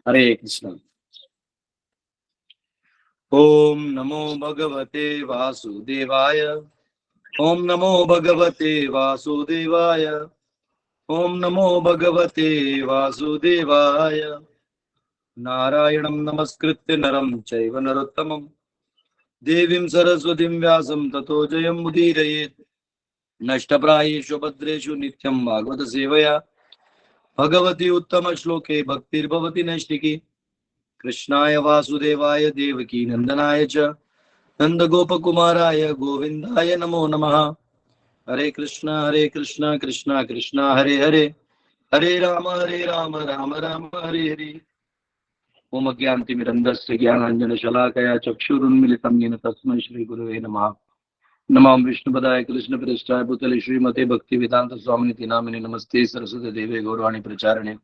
हरे कृष्ण। ओम नमो भगवते वासुदेवाय। ओम नमो भगवते वासुदेवाय। ओम नमो भगवते वासुदेवाय। नारायणं नमस्कृत्य नरं चैव नरोत्तमं देवीं सरस्वतीं व्यासं ततो जयं मुदीरयेत्। नष्टप्रायेषु भद्रेषु नित्यं भागवत सेवया भगवती उत्तम श्लोके भक्तिर्भवति नैष्टिकी। कृष्णाय वासुदेवाय देवकी नंदनाय च नंदगोपकुमाराय गोविंदाय नमो नमः। हरे कृष्णा कृष्णा कृष्णा हरे हरे, हरे राम राम राम हरे हरे। ओम अज्ञानतिमिरन्धस्य ज्ञानाञ्जनशलाकया चक्षुरुन्मिलितं येन तस्मै श्रीगुरवे नमः। नमामि विष्णुपदाय कृष्णप्रेष्ठाय भूतले श्रीमते भक्तिवेदांत स्वामिनिति नामिने। नमस्ते सरस्वती देवे गौरवाणी प्रचारिणे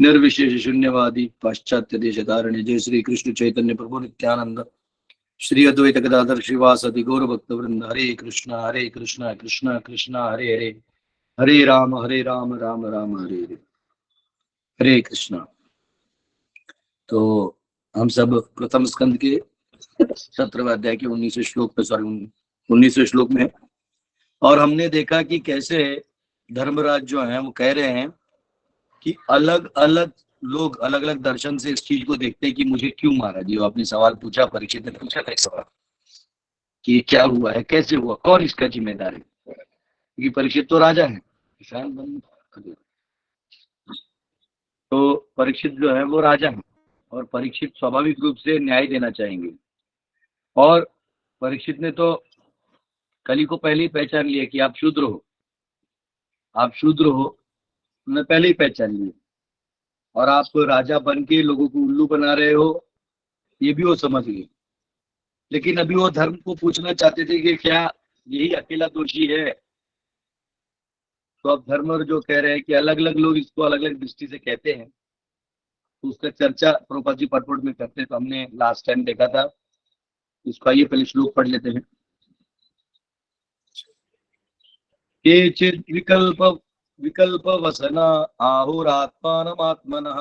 निर्विशेष शून्यवादी पाश्चात्य देशधारिणे। जय श्री कृष्ण चैतन्य प्रभु नित्यानंद श्री अद्वैत गदाधर श्रीवासदि गौर भक्त वृंद। हरे कृष्णा कृष्णा कृष्णा हरे हरे, हरे राम राम राम हरे हरे। हरे कृष्णा। तो हम सब प्रथम स्कंद के 17वें अध्याय के 19वें श्लोक पे, सॉरी 19वें श्लोक में, और हमने देखा कि कैसे धर्मराज जो है वो कह रहे हैं कि अलग अलग लोग अलग अलग दर्शन से इस चीज को देखते हैं कि मुझे क्यों मारा। जी आपने सवाल पूछा, परीक्षित ने पूछा था एक सवाल कि ये क्या हुआ है, कैसे हुआ, कौन इसका जिम्मेदार है, क्योंकि परीक्षित तो राजा है, किसान बन। तो परीक्षित जो है वो राजा है और परीक्षित स्वाभाविक रूप से न्याय देना चाहेंगे। और परीक्षित ने तो कली को पहले ही पहचान लिया कि आप शूद्र हो, आप शूद्र हो, उन्होंने पहले ही पहचान लिया। और आप राजा बन के लोगों को उल्लू बना रहे हो, ये भी वो समझ गए। लेकिन अभी वो धर्म को पूछना चाहते थे कि क्या यही अकेला दोषी है। तो अब धर्म जो कह रहे हैं कि अलग अलग लोग इसको अलग अलग दृष्टि से कहते हैं, तो उसका चर्चा प्रभुपाद जी परपोर्ट में करते हैं। तो हमने लास्ट टाइम देखा था, इसका ये पहले श्लोक पढ़ लेते हैं। केचित् विकल्प विकल्प वसना आहुरात्मानमात्मनः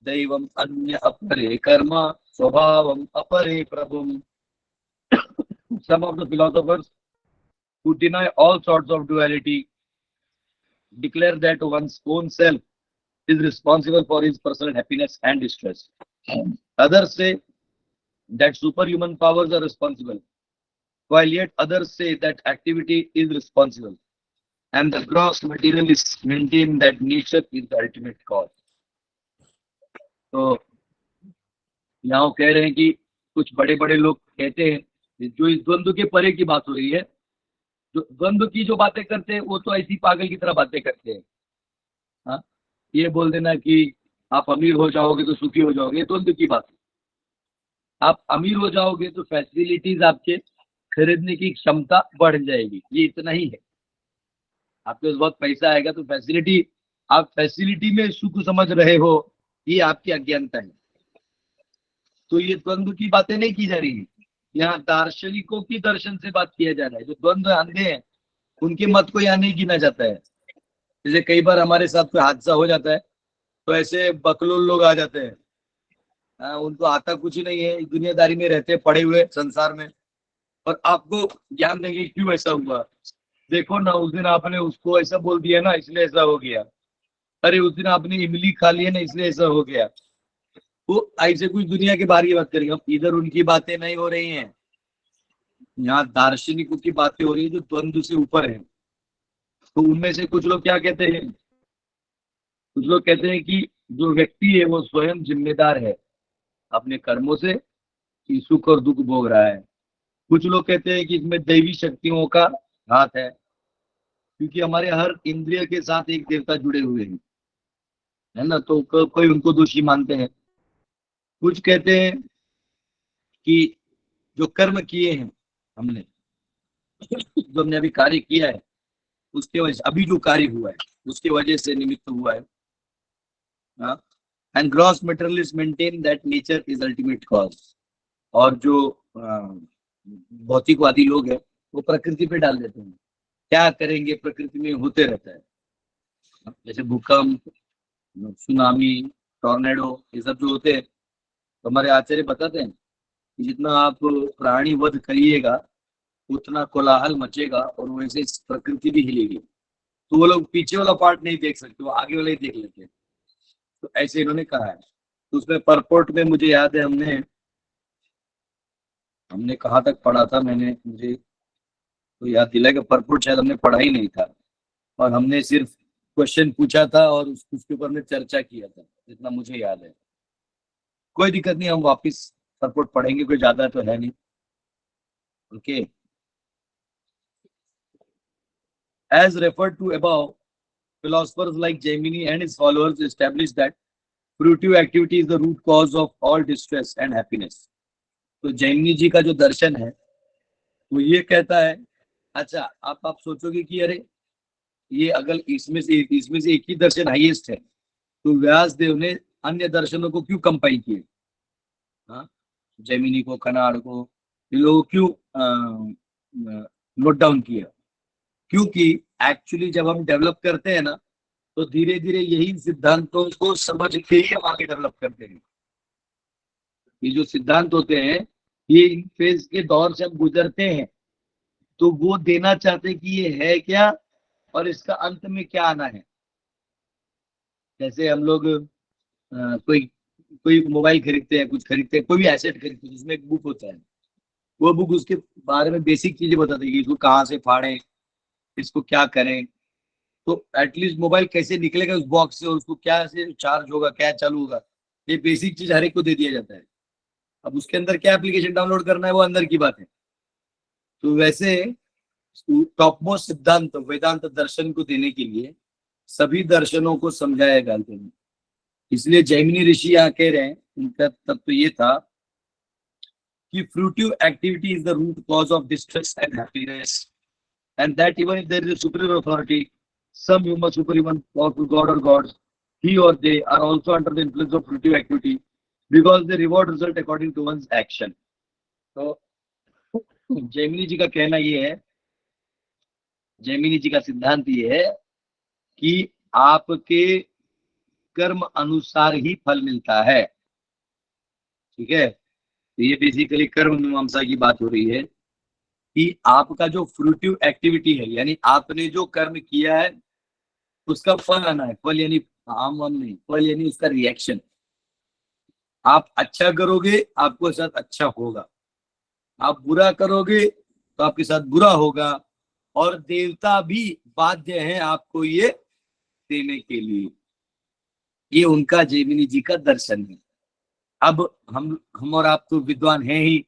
दैवम् अन्य अपरे कर्म स्वभावम् अपरे प्रभुम्। Some of the philosophers who deny all sorts of duality declare that one's own self is responsible for his personal happiness and distress. Others say that superhuman powers are responsible, while yet others say that activity is responsible, and the gross materialists maintain that nature is the ultimate cause. तो यहाँ वो कह रहे हैं कि कुछ बड़े बड़े लोग कहते हैं, जो इस द्वंद्व के परे की बात हो रही है, जो द्वंद्व की जो बातें करते हैं वो तो ऐसी पागल की तरह बातें करते हैं। हाँ, ये बोल देना कि आप अमीर हो जाओगे तो सुखी हो जाओगे, द्वंद्व की बात है। आप अमीर हो जाओगे तो फैसिलिटीज आपके खरीदने की क्षमता बढ़ जाएगी, ये इतना ही है। आपके पास बहुत पैसा आएगा तो फैसिलिटी, आप फैसिलिटी में सुख समझ रहे हो, ये आपकी अज्ञानता है। तो ये द्वंद्व की बातें नहीं की जा रही है, यहाँ दार्शनिकों की दर्शन से बात किया जा रहा है। जो द्वंद्व अंधे हैं उनके मत को यहाँ नहीं गिना जाता है। जैसे कई बार हमारे साथ कोई हादसा हो जाता है तो ऐसे बकलोल लोग आ जाते हैं। उनको आता कुछ नहीं है, दुनियादारी में रहते हैं पड़े हुए संसार में, और आपको ज्ञान देंगे क्यों ऐसा हुआ। देखो ना, उस दिन आपने उसको ऐसा बोल दिया ना इसलिए ऐसा हो गया। अरे उस दिन आपने इमली खा ली है ना इसलिए ऐसा हो गया। वो ऐसे कुछ दुनिया के बारे की बात करेंगे। अब इधर उनकी बातें नहीं हो रही हैं, यहाँ दार्शनिकों की बातें हो रही है जो द्वंद्व से ऊपर है। तो उनमें से कुछ लोग क्या कहते हैं, कुछ लोग कहते हैं कि जो व्यक्ति है वो स्वयं जिम्मेदार है अपने कर्मों से कि सुख और दुख भोग रहा है। कुछ लोग कहते हैं कि इसमें दैवी शक्तियों का हाथ है, क्योंकि हमारे हर इंद्रिय के साथ एक देवता जुड़े हुए हैं, है ना। तो कोई उनको दोषी मानते हैं। कुछ कहते हैं कि जो कर्म किए हैं हमने, जो हमने अभी कार्य किया है उसके वजह से अभी जो कार्य हुआ है उसके वजह से निमित्त हुआ है। And gross materialist maintain that nature is ultimate cause. और जो भौतिकवादी लोग हैं वो प्रकृति पे डाल देते हैं, क्या करेंगे प्रकृति में होते रहता है, जैसे भूकंप, सुनामी, टॉर्नेडो, ये सब जो होते हैं, तो हमारे आचार्य बताते हैं कि जितना आप प्राणी वध करिएगा उतना कोलाहल मचेगा और वैसे प्रकृति भी हिलेगी। तो वो लोग पीछे वाला पार्ट नहीं देख सकते, वो आगे वाला ही देख लेते हैं। तो ऐसे इन्होंने कहा है। तो उसमें परपोर्ट में मुझे याद है हमने कहाँ तक पढ़ा था, मैंने मुझे तो याद दिला कि परपोर्ट शायद हमने पढ़ा ही नहीं था, और हमने सिर्फ क्वेश्चन पूछा था और उसके ऊपर में चर्चा किया था, जितना मुझे याद है। कोई दिक्कत नहीं, हम वापस परपोर्ट पढ़ेंगे, कोई ज्यादा तो है नहीं। Okay, as referred to above, philosophers like Gemini and his followers established that fruitive activity is the root cause of all distress and happiness. तो जैमिनी जी का जो दर्शन है वो ये कहता है, अच्छा आप सोचोगे कि अरे ये अगर इसमें से एक ही दर्शन हाईएस्ट है, तो व्यास देव ने अन्य दर्शनों को क्यों कंपाइल किए? हाँ, जैमिनी को, कनाड़ को, इन लोगों क्यों नोट डाउन किया? क्योंकि एक्चुअली जब हम डेवलप करते हैं ना, तो धीरे धीरे यही सिद्धांतों को समझ के ही हम आगे डेवलप करते हैं। ये जो सिद्धांत होते हैं, ये इन फेज के दौर से हम गुजरते हैं, तो वो देना चाहते हैं कि ये है क्या और इसका अंत में क्या आना है। जैसे हम लोग कोई कोई मोबाइल खरीदते हैं, कुछ खरीदते हैं, कोई भी एसेट खरीदते हैं जिसमें एक बुक होता है, वो बुक उसके बारे में बेसिक चीजें बता देगी, इसको कहाँ से फाड़े, इसको क्या करें, तो एटलीस्ट मोबाइल कैसे निकलेगा उस बॉक्स से और उसको क्या से चार्ज होगा, क्या चालू होगा, ये बेसिक चीज हर एक को दे दिया जाता है। अब उसके अंदर क्या एप्लीकेशन डाउनलोड करना है वो अंदर की बात है। तो वैसे टॉप मोस्ट सिद्धांत वेदांत दर्शन को देने के लिए सभी दर्शनों को समझाया गया था। इसलिए जैमिनी ऋषि यहाँ कह रहे हैं, उनका तत्व ये था कि fruitive activity is the root cause of distress and happiness, and that even if there is a superior authority, some human superhuman powerful god or gods, he or they are also under the influence of fruitive activity because they reward result according to one's action. तो जैमिनी जी का कहना ये है, जैमिनी जी का सिद्धांत ये है कि आपके कर्म अनुसार ही फल मिलता है। ठीक है, तो ये बेसिकली कर्म मीमांसा की बात हो रही है कि आपका जो फ्रूटिव एक्टिविटी है, यानी आपने जो कर्म किया है उसका फल आना है। फल यानी आम वाम नहीं, फल यानी उसका रिएक्शन। आप अच्छा करोगे आपको साथ अच्छा होगा, आप बुरा करोगे तो आपके साथ बुरा होगा, और देवता भी बाध्य हैं आपको ये देने के लिए। ये उनका जैमिनी जी का दर्शन है। अब हम और आप तो विद्वान हैं ही।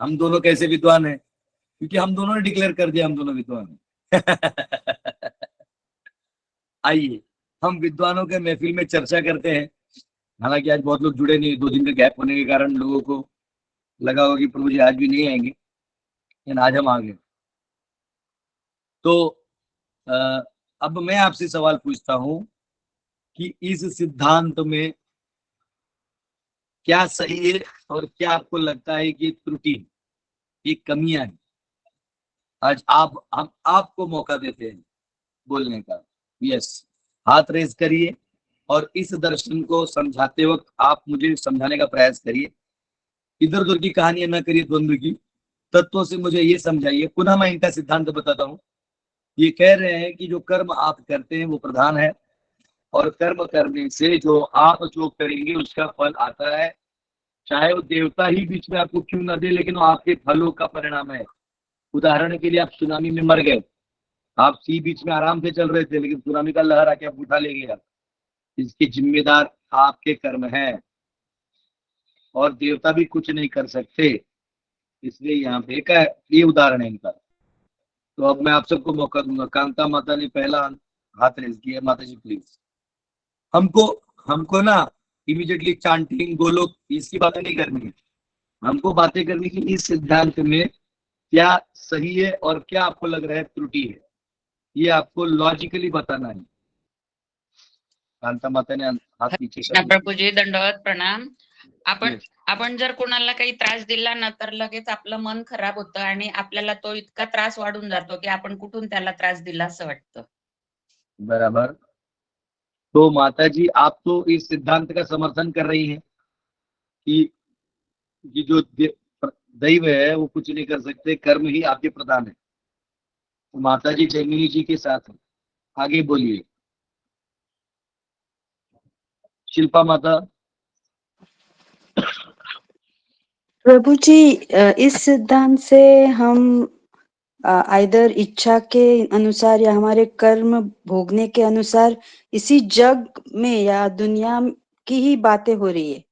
हम दोनों कैसे विद्वान हैं? क्योंकि हम दोनों ने डिक्लेयर कर दिया हम दोनों विद्वान हैं। आइए हम विद्वानों के महफिल में चर्चा करते हैं। हालांकि आज बहुत लोग जुड़े नहीं, 2 दिन का गैप होने के कारण लोगों को लगा होगा कि प्रभु जी आज भी नहीं आएंगे, लेकिन आज हम आ गए। तो अब मैं आपसे सवाल पूछता हूं कि इस सिद्धांत में क्या सही है और क्या आपको लगता है कि त्रुटि, ये कमियां हैं। आज हम आपको मौका देते हैं बोलने का। यस, हाथ रेज करिए और इस दर्शन को समझाते वक्त आप मुझे समझाने का प्रयास करिए। इधर उधर की कहानियां ना करिए, द्वंद्व की। तत्वों से मुझे ये समझाइए। पुनः मैं इनका सिद्धांत बताता हूँ। ये कह रहे हैं कि जो कर्म आप करते हैं वो प्रधान है, और कर्म करने से जो आप जो करेंगे उसका फल आता है, चाहे वो देवता ही बीच में आपको क्यों ना दे, लेकिन वो आपके फलों का परिणाम है। उदाहरण के लिए, आप सुनामी में मर गए, आप सी बीच में आराम से चल रहे थे, लेकिन सुनामी का लहर आके आप उठा ले गया, इसके जिम्मेदार आपके कर्म हैं, और देवता भी कुछ नहीं कर सकते। इसलिए यहाँ पे का ये उदाहरण है इनका। तो अब मैं आप सबको मौका दूंगा। कांता माता ने पहला हाथ रेज किया। माता जी प्लीज। हमको हमको ना इमीडिएटली चांटिंग गोलोक इसकी बातें नहीं करनी है। हमको बातें करनी कि इस सिद्धांत में क्या सही है और क्या आपको लग रहा है त्रुटि है, ये आपको लॉजिकली बताना है। कांता माता ने हात नीचे कर लिया। प्रभूजी दंडवत प्रणाम। आपण Yes. आपण जर कोणाला काही त्रास दिला ना, तर लगेच आपलं मन खराब होतं आणि आपल्याला तो इतका त्रास वाढून जातो की आपण कुठून त्याला त्रास दिला असं वाटतं. बराबर. तो माता जी आप तो इस सिद्धांत का समर्थन कर रही हैं कि जो दैव है वो कुछ नहीं कर सकते, कर्म ही आपके प्रधान है। तो माता जी जैमिनी जी के साथ हैं। आगे बोलिए शिल्पा माता। प्रभु जी, इस सिद्धांत से हम आइदर इच्छा के अनुसार या हमारे कर्म भोगने के अनुसार इसी जग में या दुनिया की ही बातें हो रही है।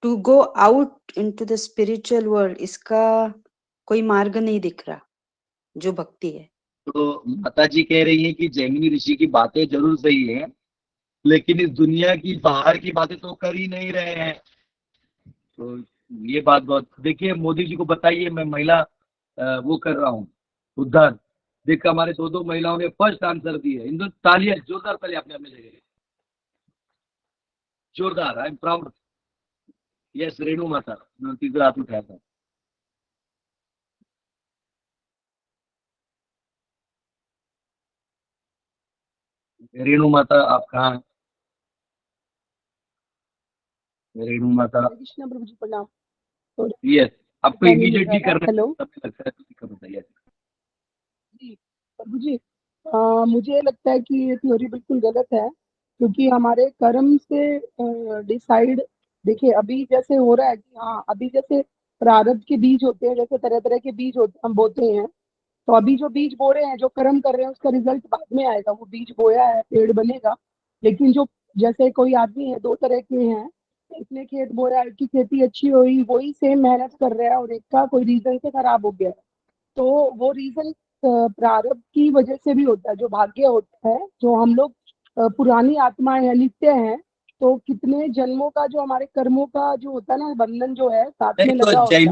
To go out into the spiritual world, इसका कोई मार्ग नहीं दिख रहा जो भक्ति है। तो माता जी कह रही है कि जैमिनी ऋषि की बातें जरूर सही है, लेकिन इस दुनिया की बाहर की बातें तो कर ही नहीं रहे हैं। तो ये बात बहुत, देखिए मोदी जी को बताइए मैं महिला वो कर रहा हूँ उद्धार। देखा हमारे दो दो महिलाओं ने फर्स्ट आंसर दी है। इन तालियां जोरदार तालियां अपने अपने जगह जोरदार। I am proud. Yes Renu माता, मैं तीसरा हाथ उठाया था। रेणु माता आप कहाँ हैं? रेणु माता। कृष्ण प्रभु जी प्रणाम। यस आपको टाइम नहीं मिल इमीडिएटली रहा था। करना है, हेलो समय लगता है तो दिक्कत होता है। Yes. जी प्रभु जी, मुझे लगता है कि ये थ्योरी बिल्कुल गलत है, क्योंकि हमारे कर्म से डिसाइड, देखिए अभी जैसे हो रहा है कि हाँ अभी जैसे प्रारब्ध के बीज होते हैं, जैसे तरह तरह के बीज होते हम बोते हैं, तो अभी जो बीज बो रहे हैं, जो कर्म कर रहे हैं, उसका रिजल्ट बाद में आएगा। वो बीज बोया है, पेड़ बनेगा। लेकिन जो जैसे कोई आदमी है, दो तरह के हैं, एक ने खेत बोया, एक की खेती अच्छी हुई, वही सेम मेहनत कर रहा है, और एक का कोई रीजन से खराब हो गया। तो वो रीजन प्रारब्ध की वजह से भी होता है, जो भाग्य होता है, जो हम लोग पुरानी आत्माएं हैं, नित्य हैं। तो कितने जन्मों का जो हमारे कर्मों का जो होता है ना, बंधन जो है साथ नहीं में तो लगा होता है।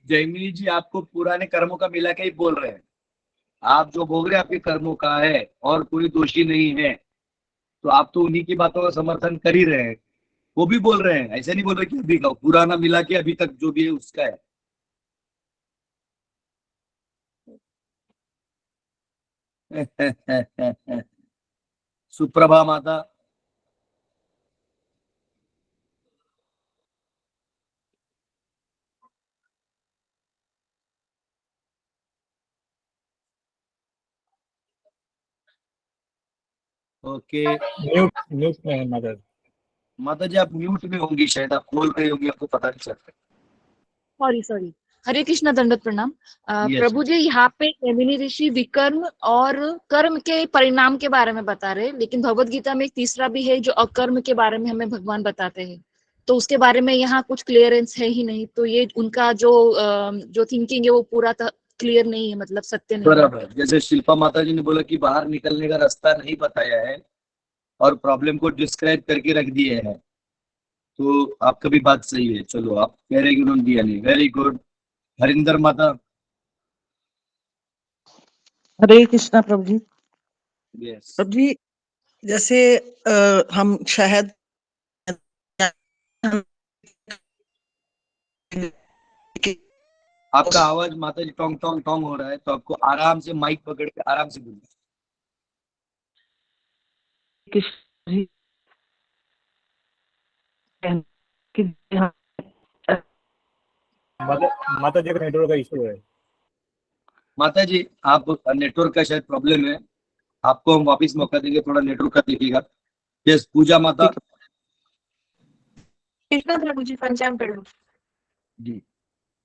जैमिनी जी आपको पुराने कर्मों का मिला के ही बोल रहे हैं। आप जो भोग रहे हैं आपके कर्मों का है और कोई दोषी नहीं है। तो आप तो उन्हीं की बातों का समर्थन कर ही रहे हैं। वो भी बोल रहे हैं, ऐसे नहीं बोल रहे कि अभी का पुराना मिला के अभी तक जो भी है उसका है। सुप्रभा माता। ओके म्यूट म्यूट में है मदर। माता जी आप म्यूट में होंगी, शायद आप बोल रही होंगी, आपको पता नहीं चलता। Sorry sorry. हरे कृष्ण, दंडवत प्रणाम। Yes. प्रभु जी, यहाँ पे जैमिनी ऋषि विकर्म और कर्म के परिणाम के बारे में बता रहे हैं, लेकिन भगवत गीता में एक तीसरा भी है जो अकर्म के बारे में हमें भगवान बताते हैं। तो उसके बारे में यहाँ कुछ क्लियरेंस है ही नहीं। तो ये उनका जो थिंकिंग है वो पूरा क्लियर नहीं है, मतलब सत्य नहीं है। बराबर, जैसे शिल्पा माता जी ने बोला कि बाहर निकलने का रास्ता नहीं बताया है और प्रॉब्लम को डिस्क्राइब करके रख दिए हैं। तो आपका भी बात सही है। चलो आप कह रहे हैं कि उन्होंने दिया नहीं, वेरी गुड। हरिंदर माता। हरे कृष्णा प्रभु जी। यस प्रभु जी, जैसे हम शहद आपका आवाज माता जी टोंग टोंग टोंग हो रहा है, तो आपको आराम से माइक पकड़ के आराम से बोलिए। माता जी का नेटवर्क का इशू है। माता जी आप नेटवर्क का शायद प्रॉब्लम है, आपको हम वापस मौका देंगे, थोड़ा नेटवर्क का देखिएगा। यस पूजा माता कृष्णा प्रभु जी, पंचांग प्रभु जी।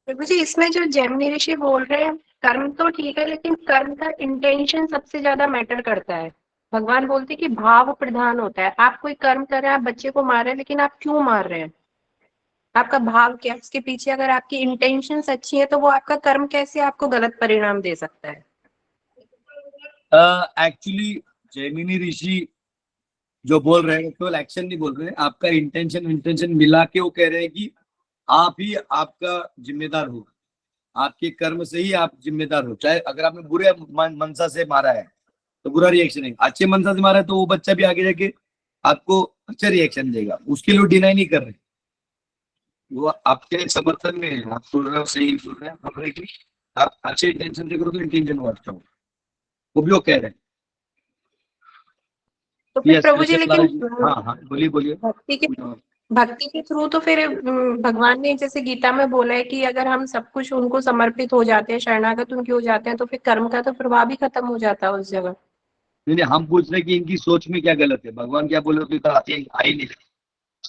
प्रभु जी, इसमें जो जैमिनी ऋषि बोल रहे हैं, कर्म तो ठीक है, लेकिन कर्म का इंटेंशन सबसे ज्यादा मैटर करता है। भगवान बोलते हैं कि भाव प्रधान होता है। आप कोई कर्म कर रहे हैं, आप बच्चे को मार रहे हैं, लेकिन आप क्यों मार रहे हैं? आपका भाव क्या है? उसके पीछे अगर आपकी इंटेंशंस अच्छी है, तो वो आपका कर्म कैसे आपको गलत परिणाम दे सकता है? एक्चुअली जैमिनी ऋषि जो बोल रहे हैं केवल एक्शन नहीं बोल रहे हैं, आपका इंटेंशन मिला के वो कह रहे हैं कि आप ही आपका जिम्मेदार हो, आपके कर्म से ही आप जिम्मेदार हो। चाहे अगर आपने बुरे मनसा से मारा है तो बुरा रिएक्शन है, अच्छे मनसा से मारा है तो वो बच्चा भी आगे जाके आपको अच्छा रिएक्शन देगा, उसके लिए डिनाई नहीं कर रहे। वो आपके समर्थन में है, आप सुन रहे हो, सही सुन रहे हैं, बोल रहे कि आप अच्छे इंटेंशन से करो तो इंटेंशन वो अच्छा हो, वो भी वो कह रहे हैं। तो फिर यस प्रभु जी कृष्ण लाल जी, लेकिन हाँ हाँ बोलिए बोलिए। भक्ति के थ्रू तो फिर भगवान ने जैसे गीता में बोला है कि अगर हम सब कुछ उनको समर्पित हो जाते हैं, शरणागत उनके हो जाते हैं, तो फिर कर्म का तो प्रभाव भी खत्म हो जाता है उस जगह। नहीं हम पूछ रहे कि इनकी सोच में क्या गलत है, भगवान क्या बोले तो आते आई नहीं,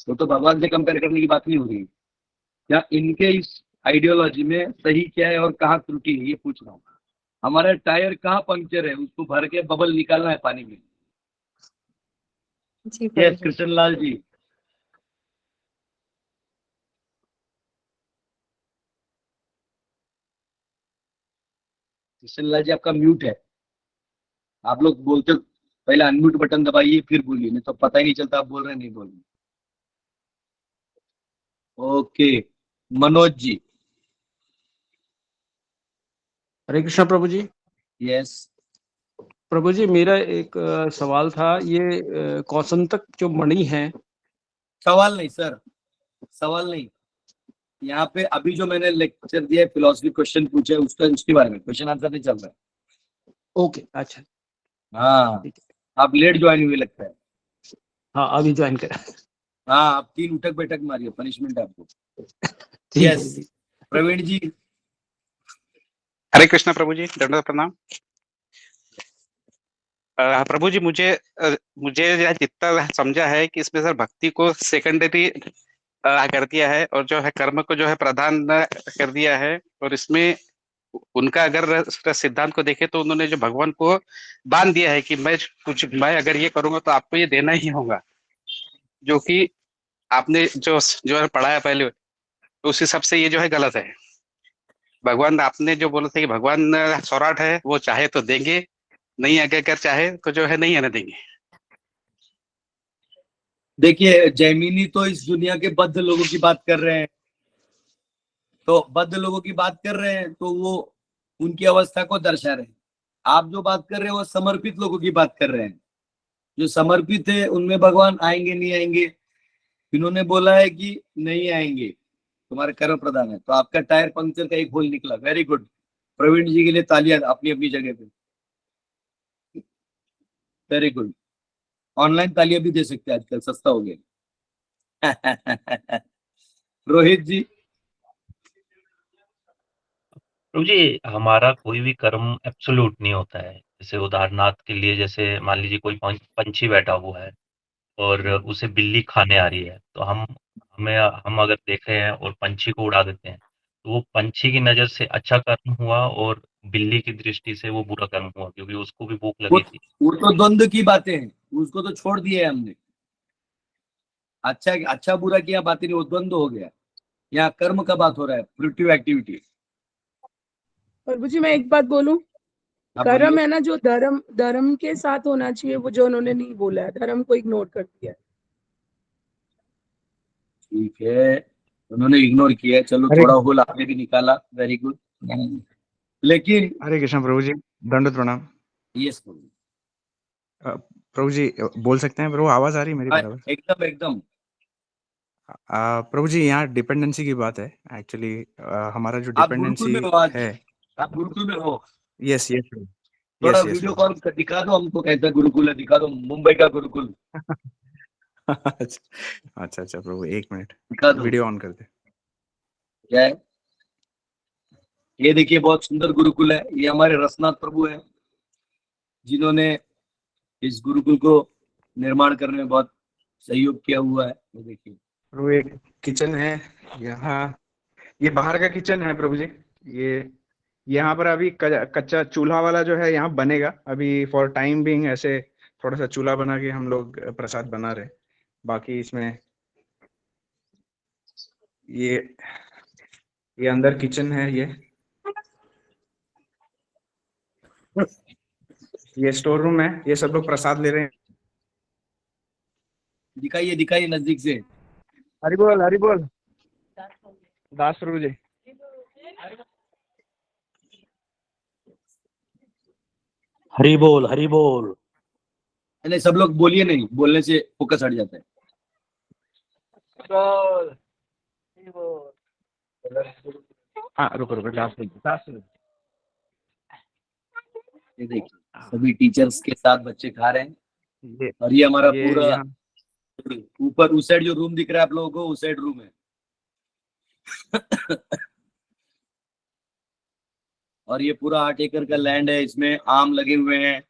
तो भगवान से कंपेयर करने की बात नहीं हो रही। क्या इनके इस आइडियोलॉजी में सही क्या है और कहाँ त्रुटि है, ये पूछ रहा हूँ। हमारा टायर कहाँ पंक्चर है, उसको भर के बबल निकालना है पानी में। जी प्रभु यस जी। कृष्ण लाल जी। कृष्ण लाल जी आपका म्यूट है, आप लोग बोलते हो पहले अनम्यूट बटन दबाइए फिर बोलिए, नहीं तो पता ही नहीं चलता आप बोल रहे हैं नहीं बोल रहे। ओके मनोज जी। हरे कृष्णा प्रभु जी। यस प्रभु जी मेरा एक सवाल था, ये कौसंतक जो मणि है। सवाल नहीं सर, सवाल नहीं। यहाँ पे अभी जो मैंने लेक्चर दिया है, फिलोसफी क्वेश्चन पूछे उसका, उसके बारे में क्वेश्चन आंसर नहीं चल रहा है। ओके अच्छा। हाँ आप लेट ज्वाइन हुए लगता है। हाँ अभी ज्वाइन करा। हाँ आप 3 उठक बैठक मारिए, पनिशमेंट है आपको। ठीक है यस जी। प्रवीण जी। हरे कृष्णा प्रभु जी, दंडवत प्रणाम। प्रभु जी मुझे यह जितना समझा है कि इसमें सर भक्ति को सेकेंडरी कर दिया है और जो है कर्म को जो है प्रधान कर दिया है। और इसमें उनका अगर सिद्धांत को देखें तो उन्होंने जो भगवान को बांध दिया है कि मैं अगर ये करूंगा तो आपको ये देना ही होगा, जो कि आपने जो है पढ़ा है पहले, तो उस हिसाब से ये जो है गलत है। भगवान आपने जो बोला था कि भगवान सौराठ है, वो चाहे तो देंगे, नहीं अगर चाहे तो जो है नहीं आने देंगे। देखिए जैमिनी तो इस दुनिया के बद्ध लोगों की बात कर रहे हैं, तो बद्ध लोगों की बात कर रहे हैं तो वो उनकी अवस्था को दर्शा रहे हैं। आप जो बात कर रहे हैं वो समर्पित लोगों की बात कर रहे हैं। जो समर्पित है उनमें भगवान आएंगे नहीं आएंगे, इन्होंने बोला है कि नहीं आएंगे, तुम्हारे कर्म प्रधान है। तो आपका टायर पंक्चर का एक होल निकला, वेरी गुड। प्रवीण जी के लिए तालियां अपनी अपनी जगह पे, वेरी गुड। ऑनलाइन तालियां भी दे सकते हैं आजकल, सस्ता हो गया। रोहित जी। प्रभु जी हमारा कोई भी कर्म एब्सोल्यूट नहीं होता है। जैसे उदाहरणार्थ के लिए, जैसे मान लीजिए कोई पंछी बैठा हुआ है और उसे बिल्ली खाने आ रही है, तो हम अगर देख रहे हैं और पंछी को उड़ा देते हैं, तो वो पंछी की नजर से अच्छा कर्म हुआ और बिल्ली की दृष्टि से वो बुरा कर्म हुआ, क्योंकि उसको भी भूख लगी थी। वो तो द्वंद्व की बातें हैं, उसको तो छोड़ दिए हमने। अच्छा बुरा किया बातें नहीं, वो द्वंद्व हो गया। यहाँ कर्म का बात हो रहा है, प्रोडक्टिव एक्टिविटी। प्रभु जी मैं एक बात बोलूं, कर्म है ना जो धर्म के साथ होना चाहिए, वो जो उन्होंने नहीं बोला है, धर्म को इग्नोर कर दिया है। ठीक है उन्होंने इग्नोर किया, चलो थोड़ा होल आपने भी निकाला, वेरी गुड। लेकिन हरे कृष्ण प्रभु जी, दंडवत प्रणाम। यस प्रभु जी बोल सकते हैं प्रभु, आवाज आ रही है मेरी बराबर? एकदम एकदम। प्रभु जी यहाँ डिपेंडेंसी की बात है एक्चुअली। हमारा जो आप गुरुकुल डिपेंडेंसी में हो आज, है। आप गुरुकुल में हो। यस यस थोड़ा वीडियो कॉल दिखा दो हमको, कैसा गुरुकुल है दिखा दो, मुंबई का गुरुकुल। अच्छा अच्छा प्रभु, 1 मिनट दिखा दो वीडियो ऑन कर दे। क्या है ये, देखिए बहुत सुंदर गुरुकुल है। ये हमारे रसनाथ प्रभु है जिन्होंने इस गुरुकुल को निर्माण करने में बहुत सहयोग किया हुआ है। ये देखिए प्रभु एक किचन है यहाँ, ये बाहर का किचन है प्रभु जी। ये यहाँ पर अभी कच्चा चूल्हा वाला जो है यहाँ बनेगा अभी, फॉर टाइम बीइंग ऐसे थोड़ा सा चूल्हा बना के हम लोग प्रसाद बना रहे। बाकी इसमें ये अंदर किचन है, ये स्टोर रूम है, ये सब लोग प्रसाद ले रहे हैं। दिखाइए दिखाइए नजदीक से। हरि बोल दास प्रभु जी। हरि बोल। नहीं सब लोग बोलिए, नहीं बोलने से फोकस हट जाता है। हाँ रुको दास प्रभु। ये देखिए सभी टीचर्स के साथ बच्चे खा रहे हैं, और ये हमारा ये पूरा यहाँ ऊपर उस साइड जो रूम दिख रहा है आप लोगों को, उस साइड रूम है। और ये पूरा 8 एकड़ का लैंड है, इसमें आम लगे हुए हैं,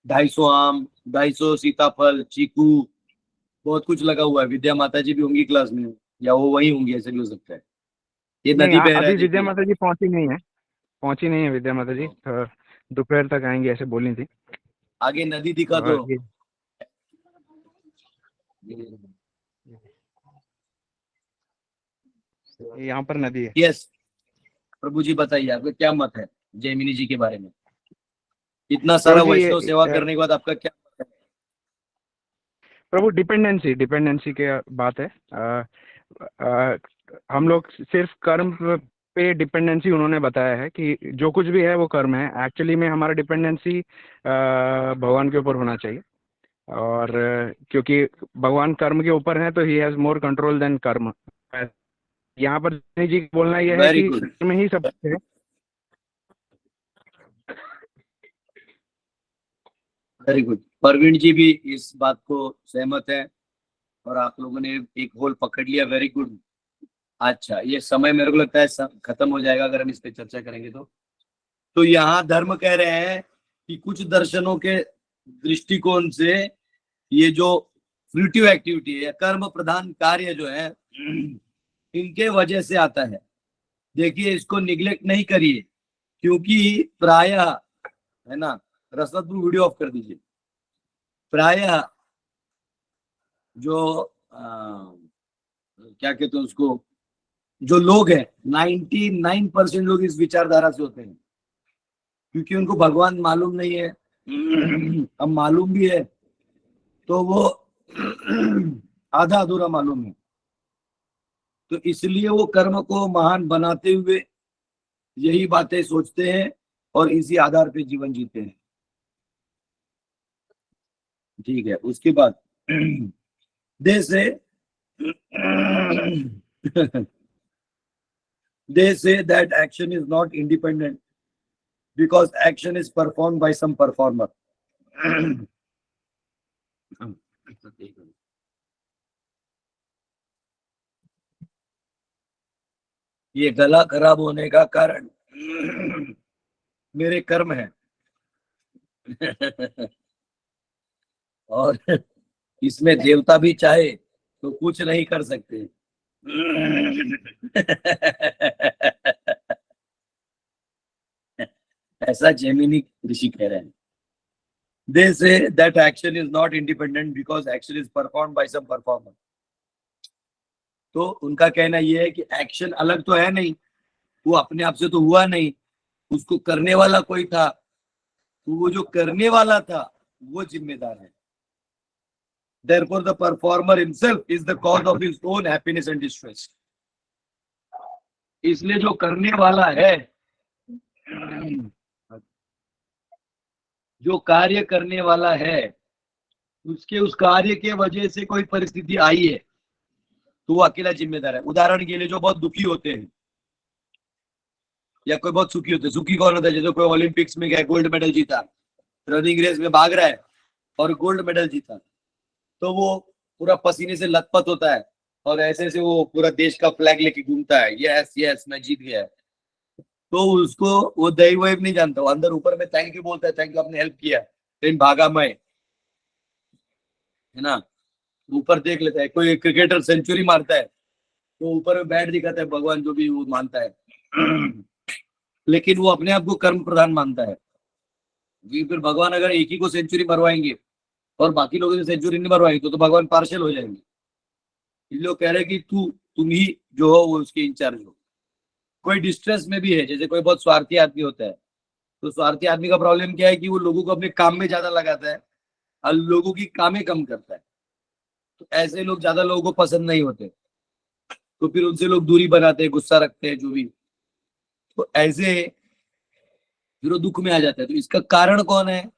250 आम, 250 सीताफल, चीकू, बहुत कुछ लगा हुआ है। विद्या माता जी भी होंगी क्लास में, या वो वही होंगी, ऐसे भी हो सकता है। ये नहीं, नदी बह रहा है, अभी विद्या देखिए। माता जी पहुंची नहीं है विद्या माता जी, दोपहर तक आएंगे ऐसे बोली थी। आगे नदी दिखा और दो। ये यहाँ पर नदी है। यस प्रभु जी, बताइए आपका क्या मत है जैमिनी जी के बारे में? इतना सारा प्रभु जी, वैष्णव सेवा करने के बाद आपका क्या मत है? प्रभु डिपेंडेंसी के बात है। हम लोग सिर्फ कर्म पे डिपेंडेंसी उन्होंने बताया है कि जो कुछ भी है वो कर्म है। एक्चुअली में हमारा डिपेंडेंसी भगवान के ऊपर होना चाहिए, और क्योंकि भगवान कर्म के ऊपर है तो he has more control than karma. यहाँ पर जी बोलना यह है Very कि good. कर्म ही सब है। Very good. परवीन जी भी इस बात को सहमत है और आप लोगों ने एक होल पकड़ लिया। Very good. अच्छा, ये समय मेरे को लगता है खत्म हो जाएगा अगर हम इस पे चर्चा करेंगे तो यहाँ धर्म कह रहे हैं कि कुछ दर्शनों के दृष्टिकोण से ये जो फ्रूटिव एक्टिविटी है, कर्म प्रधान कार्य जो है, इनके वजह से आता है। देखिए, इसको निग्लेक्ट नहीं करिए, क्योंकि प्रायः, है ना, रसदपुर वीडियो ऑफ कर दीजिए। प्रायः जो क्या कहते हैं उसको, जो लोग हैं 99% लोग इस विचारधारा से होते हैं, क्योंकि उनको भगवान मालूम नहीं है। अब मालूम भी है तो वो आधा अधूरा मालूम है, तो इसलिए वो कर्म को महान बनाते हुए यही बातें सोचते हैं और इसी आधार पे जीवन जीते हैं। ठीक है, उसके बाद they say that action is not independent because action is performed by some performer. ये गला खराब होने का कारण मेरे कर्म है। और इसमें देवता भी चाहे तो कुछ नहीं कर सकते। ऐसा जैमिनी ऋषि कह रहे हैं। They say that action is not independent because action is performed by some performer. तो उनका कहना यह है कि एक्शन अलग तो है नहीं, वो अपने आप से तो हुआ नहीं, उसको करने वाला कोई था, तो वो जो करने वाला था वो जिम्मेदार है। Therefore, the performer himself is the cause of his own happiness and distress. इसलिए जो करने वाला है, जो कार्य करने वाला है, उसके उस कार्य के वजह से कोई परिस्थिति आई है तो वो अकेला जिम्मेदार है। उदाहरण के लिए, जो बहुत दुखी होते हैं या कोई बहुत सुखी होते हैं। सुखी कौन होता है? जैसे कोई ओलंपिक्स में गया, गोल्ड मेडल जीता, रनिंग रेस में भाग रहा है और गोल्ड मेडल जीता, तो वो पूरा पसीने से लथपथ होता है और ऐसे से वो पूरा देश का फ्लैग लेके घूमता है, यस यस मैं जीत गया। तो उसको वो दैव वैव नहीं जानता, वो अंदर ऊपर में थैंक यू बोलता है, थैंक यू आपने हेल्प किया, लेकिन भागा मैं, है ना। ऊपर देख लेता है, कोई क्रिकेटर सेंचुरी मारता है तो ऊपर में बैट दिखाता है, भगवान जो भी वो मानता है, लेकिन वो अपने आप को कर्म प्रधान मानता है। फिर भगवान अगर एक ही को सेंचुरी मरवाएंगे और बाकी लोगों से सेंचुरी नहीं मरवाएंगे तो भगवान पार्शल हो जाएंगे। ये लोग कह रहे हैं कि तुम ही जो हो वो उसके इंचार्ज हो। कोई डिस्ट्रेस में भी है, जैसे कोई बहुत स्वार्थी आदमी होता है, तो स्वार्थी आदमी का प्रॉब्लम क्या है कि वो लोगों को अपने काम में ज्यादा लगाता है और लोगों की कामें कम करता है। तो ऐसे लोग ज्यादा लोगों को पसंद नहीं होते, तो फिर उनसे लोग दूरी बनाते हैं, गुस्सा रखते हैं, जो भी। तो ऐसे फिर वो दुख में आ जाता है। तो इसका कारण कौन है?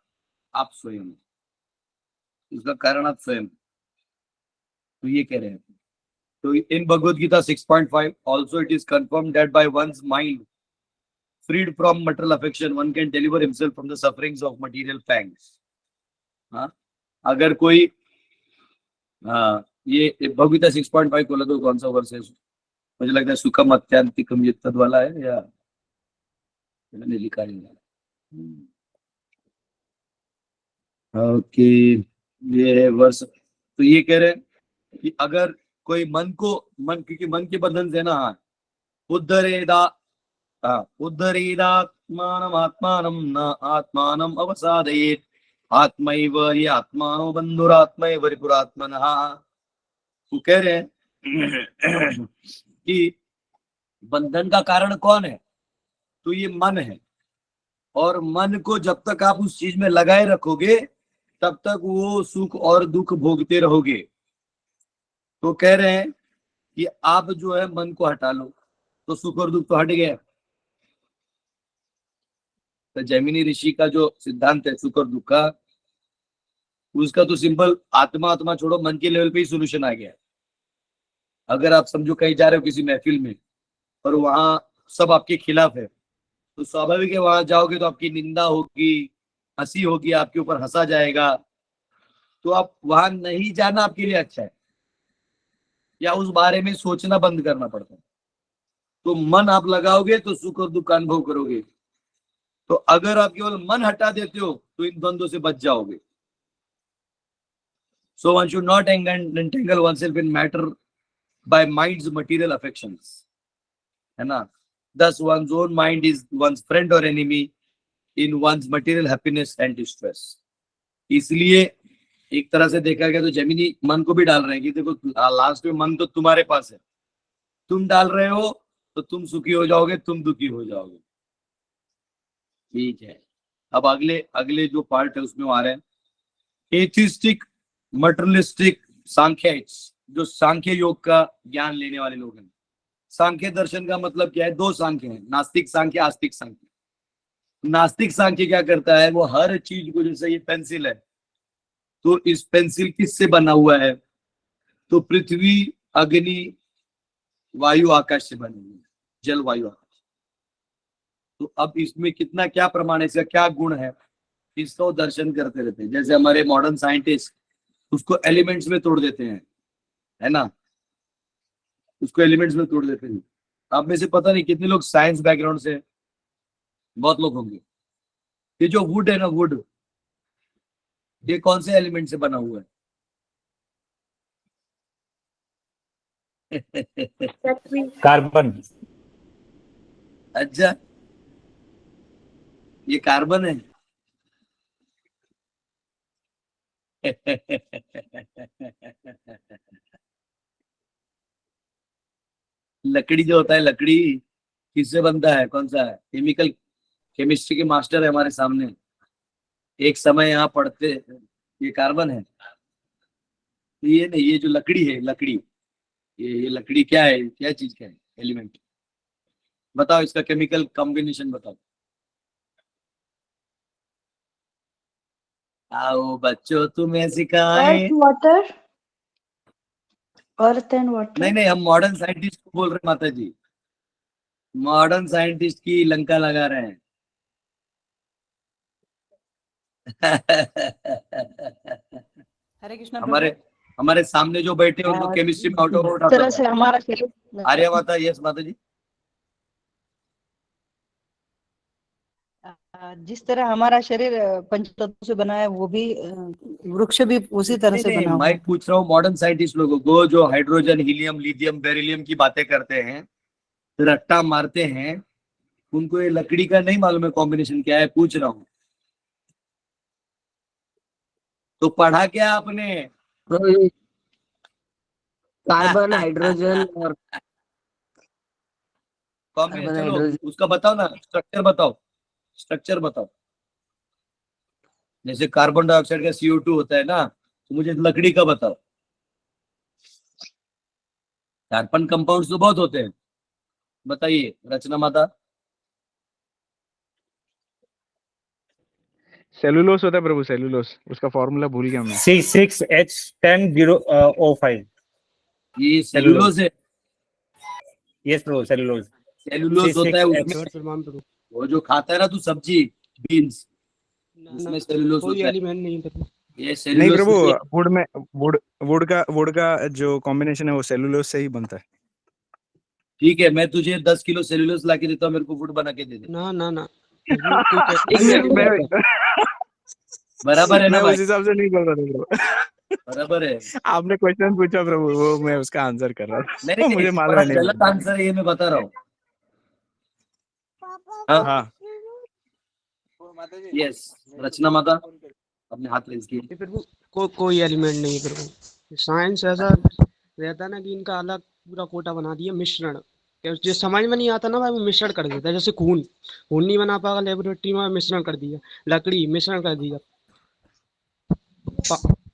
आप स्वयं। इसका कारण आप स्वयं। तो ये कह रहे हैं। तो in Bhagavad Gita 6.5 also it is confirmed that by one's mind freed from material affection one can deliver himself from the sufferings of material pangs. हाँ, अगर कोई हाँ ये भगवता 6.5 खोला तो कौन सा वर्ष है? मुझे लगता है सुखम अत्यांतिकम ये तद वाला है या मैंने लिखा नहीं है। ओके ये है वर्ष। तो ये कह रहे हैं कि अगर कोई मन क्योंकि मन के बंधन से ना, हाँ उद्धरेदात्मानम आत्मानम न आत्मानम अवसादयेत् आत्मैव ये आत्मानो बंधुरात्मैव रिपुरात्मनः। वो कह रहे हैं कि बंधन का कारण कौन है? तो ये मन है, और मन को जब तक आप उस चीज में लगाए रखोगे तब तक वो सुख और दुख भोगते रहोगे। तो कह रहे हैं कि आप जो है मन को हटा लो तो सुख और दुख तो हट गया। तो जैमिनी ऋषि का जो सिद्धांत है सुख और दुख का, उसका तो सिंपल आत्मा छोड़ो मन के लेवल पे ही सोल्यूशन आ गया। अगर आप समझो कहीं जा रहे हो किसी महफिल में और वहां सब आपके खिलाफ है, तो स्वाभाविक है वहां जाओगे तो आपकी निंदा होगी, हंसी होगी, आपके ऊपर हंसा जाएगा। तो आप वहां नहीं जाना आपके लिए अच्छा है, या उस बारे में सोचना बंद करना पड़ता है। तो मन आप लगाओगे तो सुख और दुख का अनुभव करोगे। तो अगर आप केवल मन हटा देते हो तो इन द्वंद्वों से बच जाओगे। So one should not entangle oneself in matter by mind's material affections, है ना? Thus one's own mind is one's friend or enemy in one's material happiness and distress. इसलिए एक तरह से देखा गया तो जैमिनी मन को भी डाल रहे हैं कि देखो लास्ट में मन तो तुम्हारे पास है, तुम डाल रहे हो तो तुम सुखी हो जाओगे, तुम दुखी हो जाओगे। ठीक है, अब अगले जो पार्ट है उसमें आ रहे हैं एथिस्टिक मटेरियलिस्टिक सांख्याइट्स, जो सांख्य योग का ज्ञान लेने वाले लोग हैं। सांख्य दर्शन का मतलब क्या है? दो सांख्य हैं, नास्तिक सांख्य, आस्तिक सांख्य। नास्तिक सांख्य क्या करता है? वो हर चीज को, जैसे ये पेंसिल है तो इस पेंसिल किससे बना हुआ है? तो पृथ्वी, अग्नि, वायु, आकाश से बनी हुई है, जल, वायु, आकाश। तो अब इसमें कितना क्या प्रमाण है, इसका क्या गुण है, इसका वो दर्शन करते रहते हैं। जैसे हमारे मॉडर्न साइंटिस्ट उसको एलिमेंट्स में तोड़ देते हैं, है ना? उसको एलिमेंट्स में तोड़ देते हैं। आप में से पता नहीं कितने लोग साइंस बैकग्राउंड से, बहुत लोग होंगे। ये जो वुड है ना, वुड, ये कौन से एलिमेंट से बना हुआ है? कार्बन। अच्छा, ये कार्बन है। लकड़ी जो होता है, लकड़ी किससे बनता है? कौन सा है? केमिस्ट्री के मास्टर है हमारे सामने, एक समय यहाँ पढ़ते, ये कार्बन है। ये नहीं, ये जो लकड़ी है, लकड़ी, ये लकड़ी क्या है? क्या चीज का है? एलिमेंट बताओ, इसका केमिकल कॉम्बिनेशन बताओ। आओ बच्चों, तुम्हें सिखाएं। Water, earth and water. नहीं, हम मॉडर्न साइंटिस्ट को बोल रहे हैं माता जी, मॉडर्न साइंटिस्ट की लंका लगा रहे हैं। हरे कृष्णा। हमारे सामने जो बैठे हैं उनको केमिस्ट्री में आउट ऑफ आउट तरह से हमारा आर्य माता, यस माता जी। जिस तरह हमारा शरीर पंचतत्वों से बना है, वो भी वृक्ष भी उसी तरह से बना हुआ है। मैं पूछ रहा हूँ मॉडर्न साइंटिस्ट लोगों को, जो हाइड्रोजन, हीलियम, लिथियम, बेरिलियम की बातें करते हैं, रट्टा मारते हैं, उनको ये लकड़ी का नहीं मालूम है कॉम्बिनेशन क्या है? पूछ रहा हूँ। तो पढ़ा क्या आपने? कार्बन, हाइड्रोजन और कॉम्बिनेशन उसका बताओ ना, स्ट्रक्चर बताओ। जैसे कार्बन डाइऑक्साइड का CO2 होता है ना, तो मुझे लकड़ी का बताओ। कार्बन कंपाउंड्स तो बहुत होते हैं, बताइए रचना माता। सेलुलोस होता है प्रभु, सेलुलोस, उसका फॉर्मूला भूल गया मैं। C6H10O5। ये सेलुलोस है। यस प्रभु, सेलुलोस होता है उसमें, वो जो खाता है ना तू सब्जी, बीन्स, उसमें सेलुलोस होता है। एलिमेंट नहीं ये नहीं सेल्यूलोज प्रभु, से वुड में वुड का जो कॉम्बिनेशन है वो सेलुलोज से ही बनता है। ठीक है, मैं तुझे 10 किलो सेल्यूलोज ला के देता हूँ, मेरे को वुड बना के दे दे। ना ना ना, प्रभु कोई एक मिनट मैं बराबर है ना मैं भाई? उस हिसाब से नहीं बोल रहा था प्रभु। बराबर है। आपने क्वेश्चन पूछा प्रभु, वो मैं उसका आंसर कर रहा था। नहीं मुझे मालूम बड़ा है नहीं गलत बोल आंसर है ये, मैं बता रहा हूँ। रहा। हाँ यस, रचना माता अपने हाथ रेज किए। ये प्रभु कोई एलिमेंट नहीं है प्रभु। साइंस ऐसा रहता है ना कि इनका अलग पूरा कोटा बना दिया मिश्रण, जो समझ में नहीं आता ना भाई, वो मिश्रण कर देता है। जैसे खून नहीं बना पाएगा लेबोरेटरी में, मिश्रण कर दिया। लकड़ी मिश्रण कर दिया।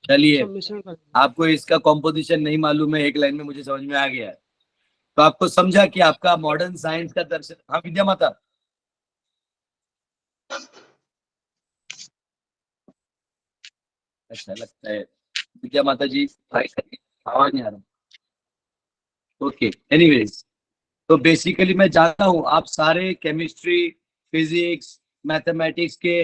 चलिए, सब मिश्रण कर दिया। आपको इसका कॉम्पोजिशन नहीं मालूम है, एक लाइन में मुझे समझ में आ गया है। तो आपको समझा कि आपका मॉडर्न साइंस का दर्शन। हाँ विद्या माता, अच्छा लगता है विद्या माता जी, ट्राई करिए, आवाज नहीं आ रहा। ओके, एनीवेज, तो बेसिकली मैं जानता हूं आप सारे केमिस्ट्री, फिजिक्स, मैथमेटिक्स के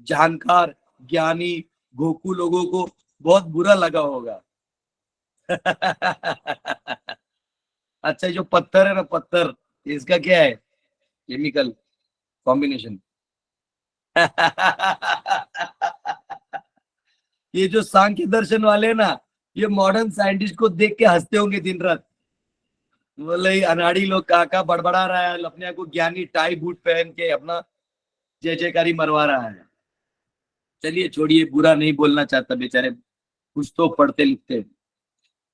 जानकार, ज्ञानी गोकू लोगों को बहुत बुरा लगा होगा। अच्छा, जो पत्थर है ना, पत्थर, इसका क्या है केमिकल कॉम्बिनेशन? ये जो सांख्य दर्शन वाले हैं ना, ये मॉडर्न साइंटिस्ट को देख के हंसते होंगे दिन रात। बोले ये अनाड़ी लोग काका बड़बड़ा रहा है, अपने आप को ज्ञानी टाई बूट पहन के अपना जय जयकारी मरवा रहा है। चलिए छोड़िए, बुरा नहीं बोलना चाहता, बेचारे कुछ तो पढ़ते लिखते हैं।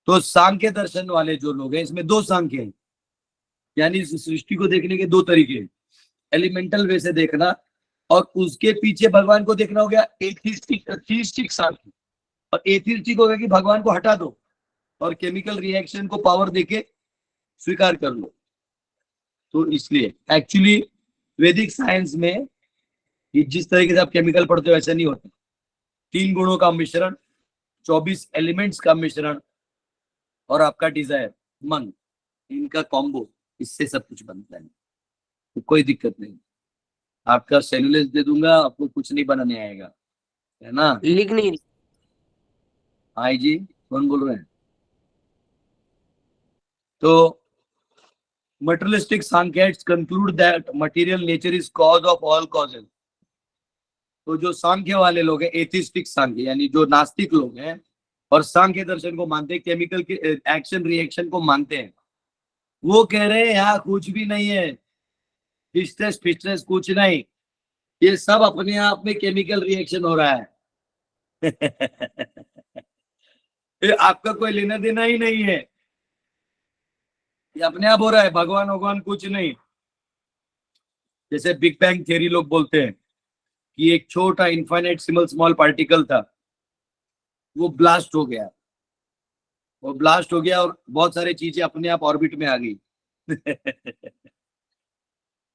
तो सांख्य दर्शन वाले जो लोग हैं, इसमें दो सांख्य हैं, यानी इस सृष्टि को देखने के दो तरीके हैं। एलिमेंटल वे से देखना, और उसके पीछे भगवान को देखना हो गया एथिस्टिक सांख्य। और एथिस्टिक हो गया कि भगवान को हटा दो और केमिकल रिएक्शन को पावर देके स्वीकार कर लो। तो इसलिए एक्चुअली वैदिक साइंस में ये जिस तरीके से आप केमिकल पढ़ते हो वैसा नहीं होता। 3 गुणों का मिश्रण, 24 एलिमेंट्स का मिश्रण, और आपका डिजायर मन, इनका कॉम्बो, इससे सब कुछ बनता है। तो कोई दिक्कत नहीं, आपका सेलुलोज दे दूंगा, आपको कुछ नहीं बनाने आएगा, है ना? लिख नहीं। हाँ जी, कौन बोल रहे हैं? तो materialistic Sankhyasts conclude that material nature is cause of all causes. तो जो सांख्य वाले लोग हैं, एथिस्टिक सांख्य, यानी जो नास्तिक लोग हैं और सांख्य दर्शन को मानते हैं, केमिकल के एक्शन रिएक्शन को मानते हैं, वो कह रहे हैं यहाँ कुछ भी नहीं है, फिस्टस कुछ नहीं, ये सब अपने आप में केमिकल रिएक्शन हो रहा है। ये आपका कोई लेना देना ही नहीं है, ये अपने आप हो रहा है, भगवान भगवान कुछ नहीं। जैसे बिग बैंग थ्योरी लोग बोलते हैं कि एक छोटा इनफाइनाइट स्मॉल पार्टिकल था, वो ब्लास्ट हो गया, और बहुत सारी चीजें अपने आप ऑर्बिट में आ गई।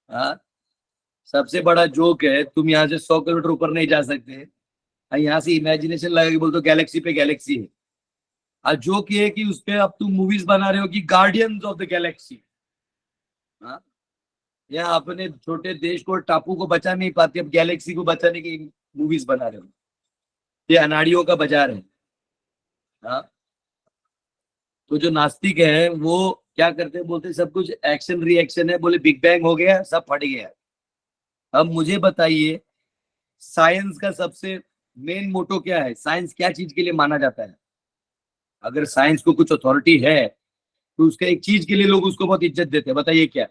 हाँ, सबसे बड़ा जोक है, तुम यहाँ से 100 किलोमीटर ऊपर नहीं जा सकते, यहाँ से इमेजिनेशन लगा के बोलते हो गैलेक्सी पे गैलेक्सी है। और जोक ये है कि उस पे अब तुम मूवीज बना रहे हो कि गार्डियंस ऑफ द गैलेक्सी। हाँ, यहाँ अपने छोटे देश को, टापू को बचा नहीं पाते, अब गैलेक्सी को बचाने की मूवीज बना रहे हो। ये अनाड़ियों का बाजार है। हाँ, तो जो नास्तिक है वो क्या करते हैं, बोलते हैं सब कुछ एक्शन रिएक्शन है, बोले बिग बैंग हो गया, सब फट गया। अब मुझे बताइए, साइंस का सबसे मेन मोटो क्या है? साइंस क्या चीज के लिए माना जाता है? अगर साइंस को कुछ अथॉरिटी है तो उसका एक चीज के लिए लोग उसको बहुत इज्जत देते हैं, बताइए क्या?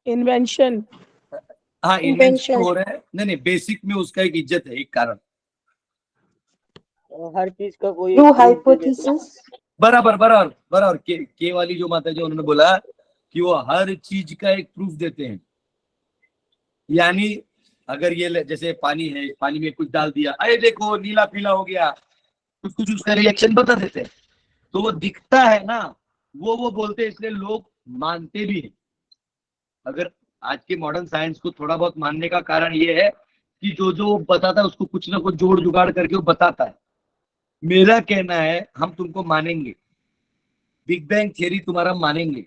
इन्वेंशन। हाँ, इन्वेंशन हो रहा है, नहीं बेसिक में उसका एक इज्जत है, एक कारण। हर चीज का कोई ट्रू हाइपोथेसिस। बराबर के वाली जो माता जी, उन्होंने बोला कि वो हर चीज का एक प्रूफ देते हैं। यानी अगर ये जैसे पानी है, पानी में कुछ डाल दिया, अरे देखो नीला पीला हो गया, कुछ उसका रिएक्शन बता देते हैं, तो वो दिखता है ना, वो बोलते हैं, इसलिए लोग मानते भी हैं। अगर आज के मॉडर्न साइंस को थोड़ा बहुत मानने का कारण ये है कि जो बताता है उसको कुछ ना कुछ जोड़ जुगाड़ करके वो बताता है। मेरा कहना है हम तुमको मानेंगे, बिग बैंग थियरी तुम्हारा मानेंगे,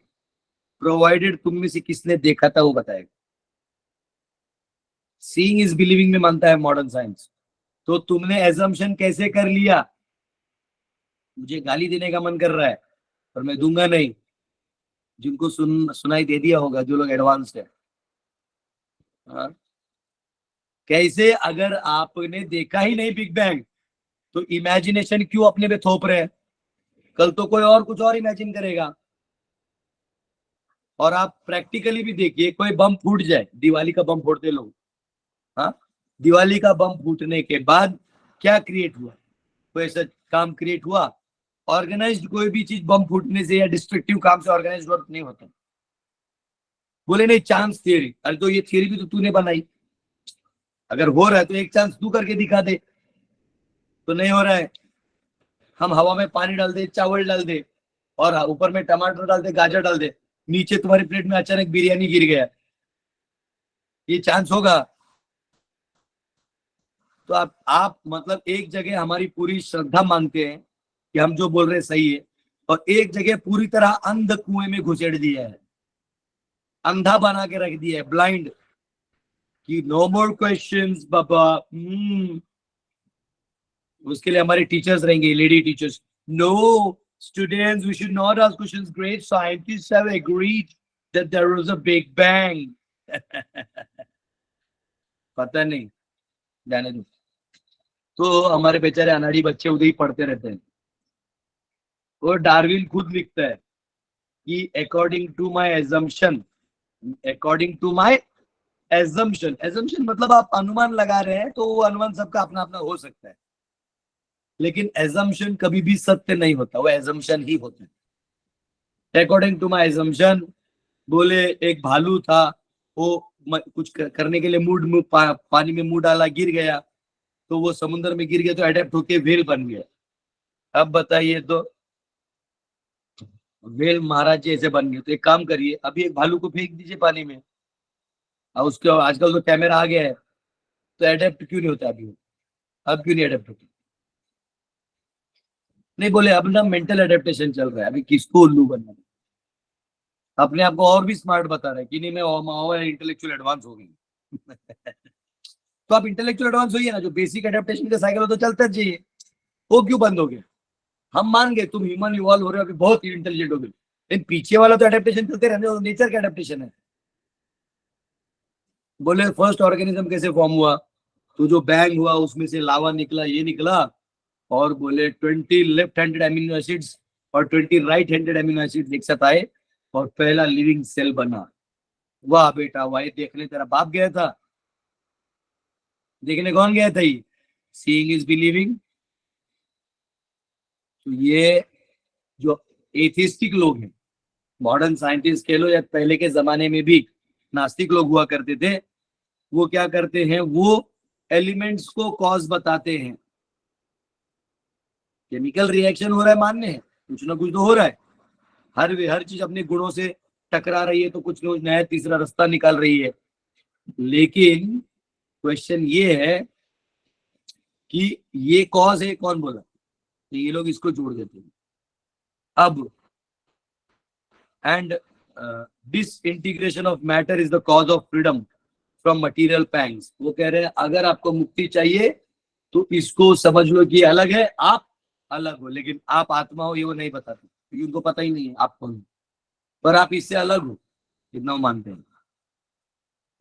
प्रोवाइडेड तुम में से किसने देखा था वो बताएगा। सीइंग इज बिलीविंग में मानता है मॉडर्न साइंस। तो तुमने एजम्पशन कैसे कर लिया? मुझे गाली देने का मन कर रहा है पर मैं दूंगा नहीं। जिनको सुनाई दे दिया होगा, जो लोग एडवांस्ड है। हाँ? कैसे? अगर आपने देखा ही नहीं बिग बैंग तो इमेजिनेशन क्यों अपने पे थोप रहे हैं? कल तो कोई और कुछ और इमेजिन करेगा। और आप प्रैक्टिकली भी देखिए, कोई बम फूट जाए, दिवाली का बम फोड़ते लोग, हाँ, दिवाली का बम फूटने के बाद क्या क्रिएट हुआ? कोई ऐसा काम क्रिएट हुआ? ऑर्गेनाइज्ड कोई भी चीज बम फूटने से या डिस्ट्रक्टिव काम से ऑर्गेनाइज्ड वर्क नहीं होता। बोले नहीं चांस थियरी, अरे तो ये थियरी भी तो तूने बनाई। अगर हो रहा है तो एक चांस तू करके दिखा दे। तो नहीं हो रहा है, हम हवा में पानी डाल दे, चावल डाल दे और ऊपर में टमाटर डाल दे, गाजर डाल दे, नीचे तुम्हारी प्लेट में अचानक बिरयानी गिर गया, ये चांस होगा? तो आप मतलब एक जगह हमारी पूरी श्रद्धा मानते हैं कि हम जो बोल रहे हैं सही है, और एक जगह पूरी तरह अंध कुएं में घुसेड़ दिया है, अंधा बना के रख दिया है, ब्लाइंड, कि नो मोर क्वेश्चंस बाबा। उसके लिए हमारे टीचर्स रहेंगे, lady teachers. No students, we should not ask questions. Great scientists have agreed that there was a big bang. पता नहीं, जाने दो। तो हमारे बेचारे अनाड़ी बच्चे उधर ही पढ़ते रहते हैं। और डार्विन खुद लिखता है कि according to my assumption, according to my assumption, assumption मतलब आप अनुमान लगा रहे हैं, तो वो अनुमान सबका अपना अपना हो सकता है, लेकिन एजम्पशन कभी भी सत्य नहीं होता, वो एजम्पशन ही होता है। अकॉर्डिंग टू माई एजम्पशन, बोले एक भालू था, वो कुछ करने के लिए पानी में मुंह डाला, गिर गया, तो वो समुद्र में गिर गया तो अडेप्ट होके व्हेल बन गया। अब बताइए, तो व्हेल महाराज जी ऐसे बन गए, तो एक काम करिए, अभी एक भालू को फेंक दीजिए पानी में, और उसके आजकल तो कैमरा आ गया है, तो अडेप्ट क्यों नहीं होता अभी? अब क्यों नहीं अडेप्ट होता? नहीं, बोले अब ना मेंटल एडेप्टेशन चल रहा है, अभी किसको उल्लू बनना है? अपने आप को और भी स्मार्ट बता रहा है कि नहीं मैं और इंटेलेक्चुअल एडवांस हो गई। तो आप इंटेलेक्चुअल एडवांस होइए ना, जो बेसिक एडेप्टेशन का साइकिल हो तो चलता चाहिए, वो क्यों बंद हो गया? हम मान गए तुम ह्यूमन इवॉल्व हो रहे हो, अभी बहुत इंटेलिजेंट हो गए, लेकिन पीछे वाला तो एडेप्टेशन चलते रहने दो, नेचर का एडेप्टेशन है। बोले फर्स्ट ऑर्गेनिज्म कैसे फॉर्म हुआ? तो जो बैंग हुआ उसमें से लावा निकला, ये निकला, और बोले 20 लेफ्ट हैंडेड अमीनो एसिड्स और 20 राइट हैंडेड अमीनो एसिड्स एक साथ आए और पहला लिविंग सेल बना। वाह बेटा वाह, देखने तेरा बाप गया था, देखने कौन गया था? ये सीइंग इज बिलीविंग। तो ये जो एथिस्टिक लोग हैं, मॉडर्न साइंटिस्ट कह लो या पहले के जमाने में भी नास्तिक लोग हुआ करते थे, वो क्या करते हैं, वो एलिमेंट्स को कॉज बताते हैं। केमिकल रिएक्शन हो रहा है, मानने हैं, कुछ ना कुछ तो हो रहा है, हर चीज अपने गुणों से टकरा रही है, तो कुछ ना कुछ नया तीसरा रास्ता निकाल रही है। लेकिन क्वेश्चन ये है कि ये कॉज है, कौन बोला? तो ये लोग इसको जोड़ देते हैं। अब and disintegration of matter is the cause of freedom from material pangs. वो कह रहे हैं अगर आपको मुक्ति चाहिए तो इसको समझ लो कि अलग है, आप अलग हो, लेकिन आप आत्मा हो ये वो नहीं बताते, क्योंकि उनको पता ही नहीं है आप कौन हो, पर आप इससे अलग हो, इतना मानते हैं।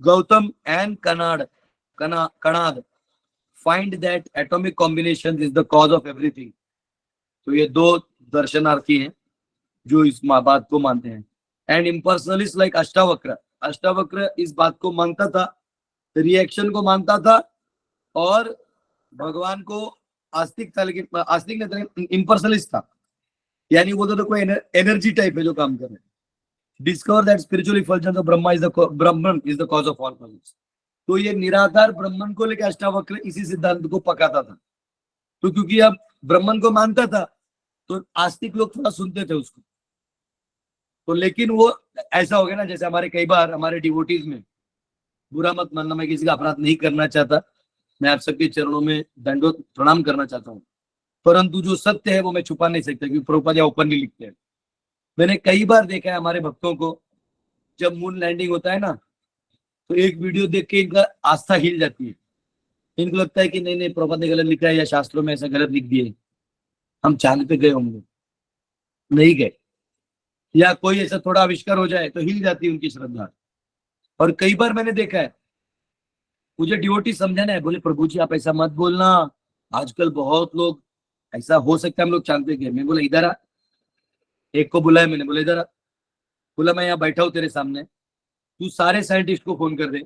Gautam and Kanad find that atomic combination is the cause of everything. तो ये दो दर्शनार्थी हैं जो इस बात को मानते हैं। एंड इम्पर्सनलिस्ट लाइक अष्टावक्र, अष्टावक्र इस बात को मानता था, रिएक्शन को मानता था, और भगवान को आस्तिक था, लेकिन आस्तिक नहीं था, इम्पर्सनलिस्ट था, यानी बोलते तो कोई एनर्जी टाइप है जो काम कर रहे हैं। Discover that spiritual effulgence of Brahma is the Brahman is the cause of all causes. तो ये निराधार ब्रह्मन को लेकर अष्टावक्र इसी सिद्धांत को पकाता था। तो क्योंकि अब ब्रह्मन को मानता था तो आस्तिक लोग थोड़ा सुनते थे उसको। तो लेकिन वो ऐसा हो गया ना, जैसे हमारे कई बार हमारे डिवोटीज में, बुरा मत मानना, मैं किसी का अपराध नहीं करना चाहता, मैं आप सबके चरणों में दंडोत प्रणाम करना चाहता हूँ, परंतु जो सत्य है वो मैं छुपा नहीं सकता, क्योंकि प्रभुपाद ओपनली लिखते हैं। मैंने कई बार देखा है हमारे भक्तों को, जब मून लैंडिंग होता है ना, तो एक वीडियो देख के इनका आस्था हिल जाती है, इनको लगता है कि नहीं नहीं प्रभुपाद ने गलत लिखा है या शास्त्रों में ऐसा गलत लिख दिए, हम चांद पे गए होंगे, नहीं गए। या कोई ऐसा थोड़ा आविष्कार हो जाए तो हिल जाती है उनकी श्रद्धा। और कई बार मैंने देखा है, मुझे डिवोटी समझाना है, बोले प्रभु जी आप ऐसा मत बोलना, आजकल बहुत लोग ऐसा हो सकता है हम लोग चांद पे गए। मैं बोला इधर आ, एक को बुलाया मैंने, बोला इधर आ, बोला मैं यहाँ बैठा हूँ तेरे सामने, तू सारे साइंटिस्ट को फोन कर दे,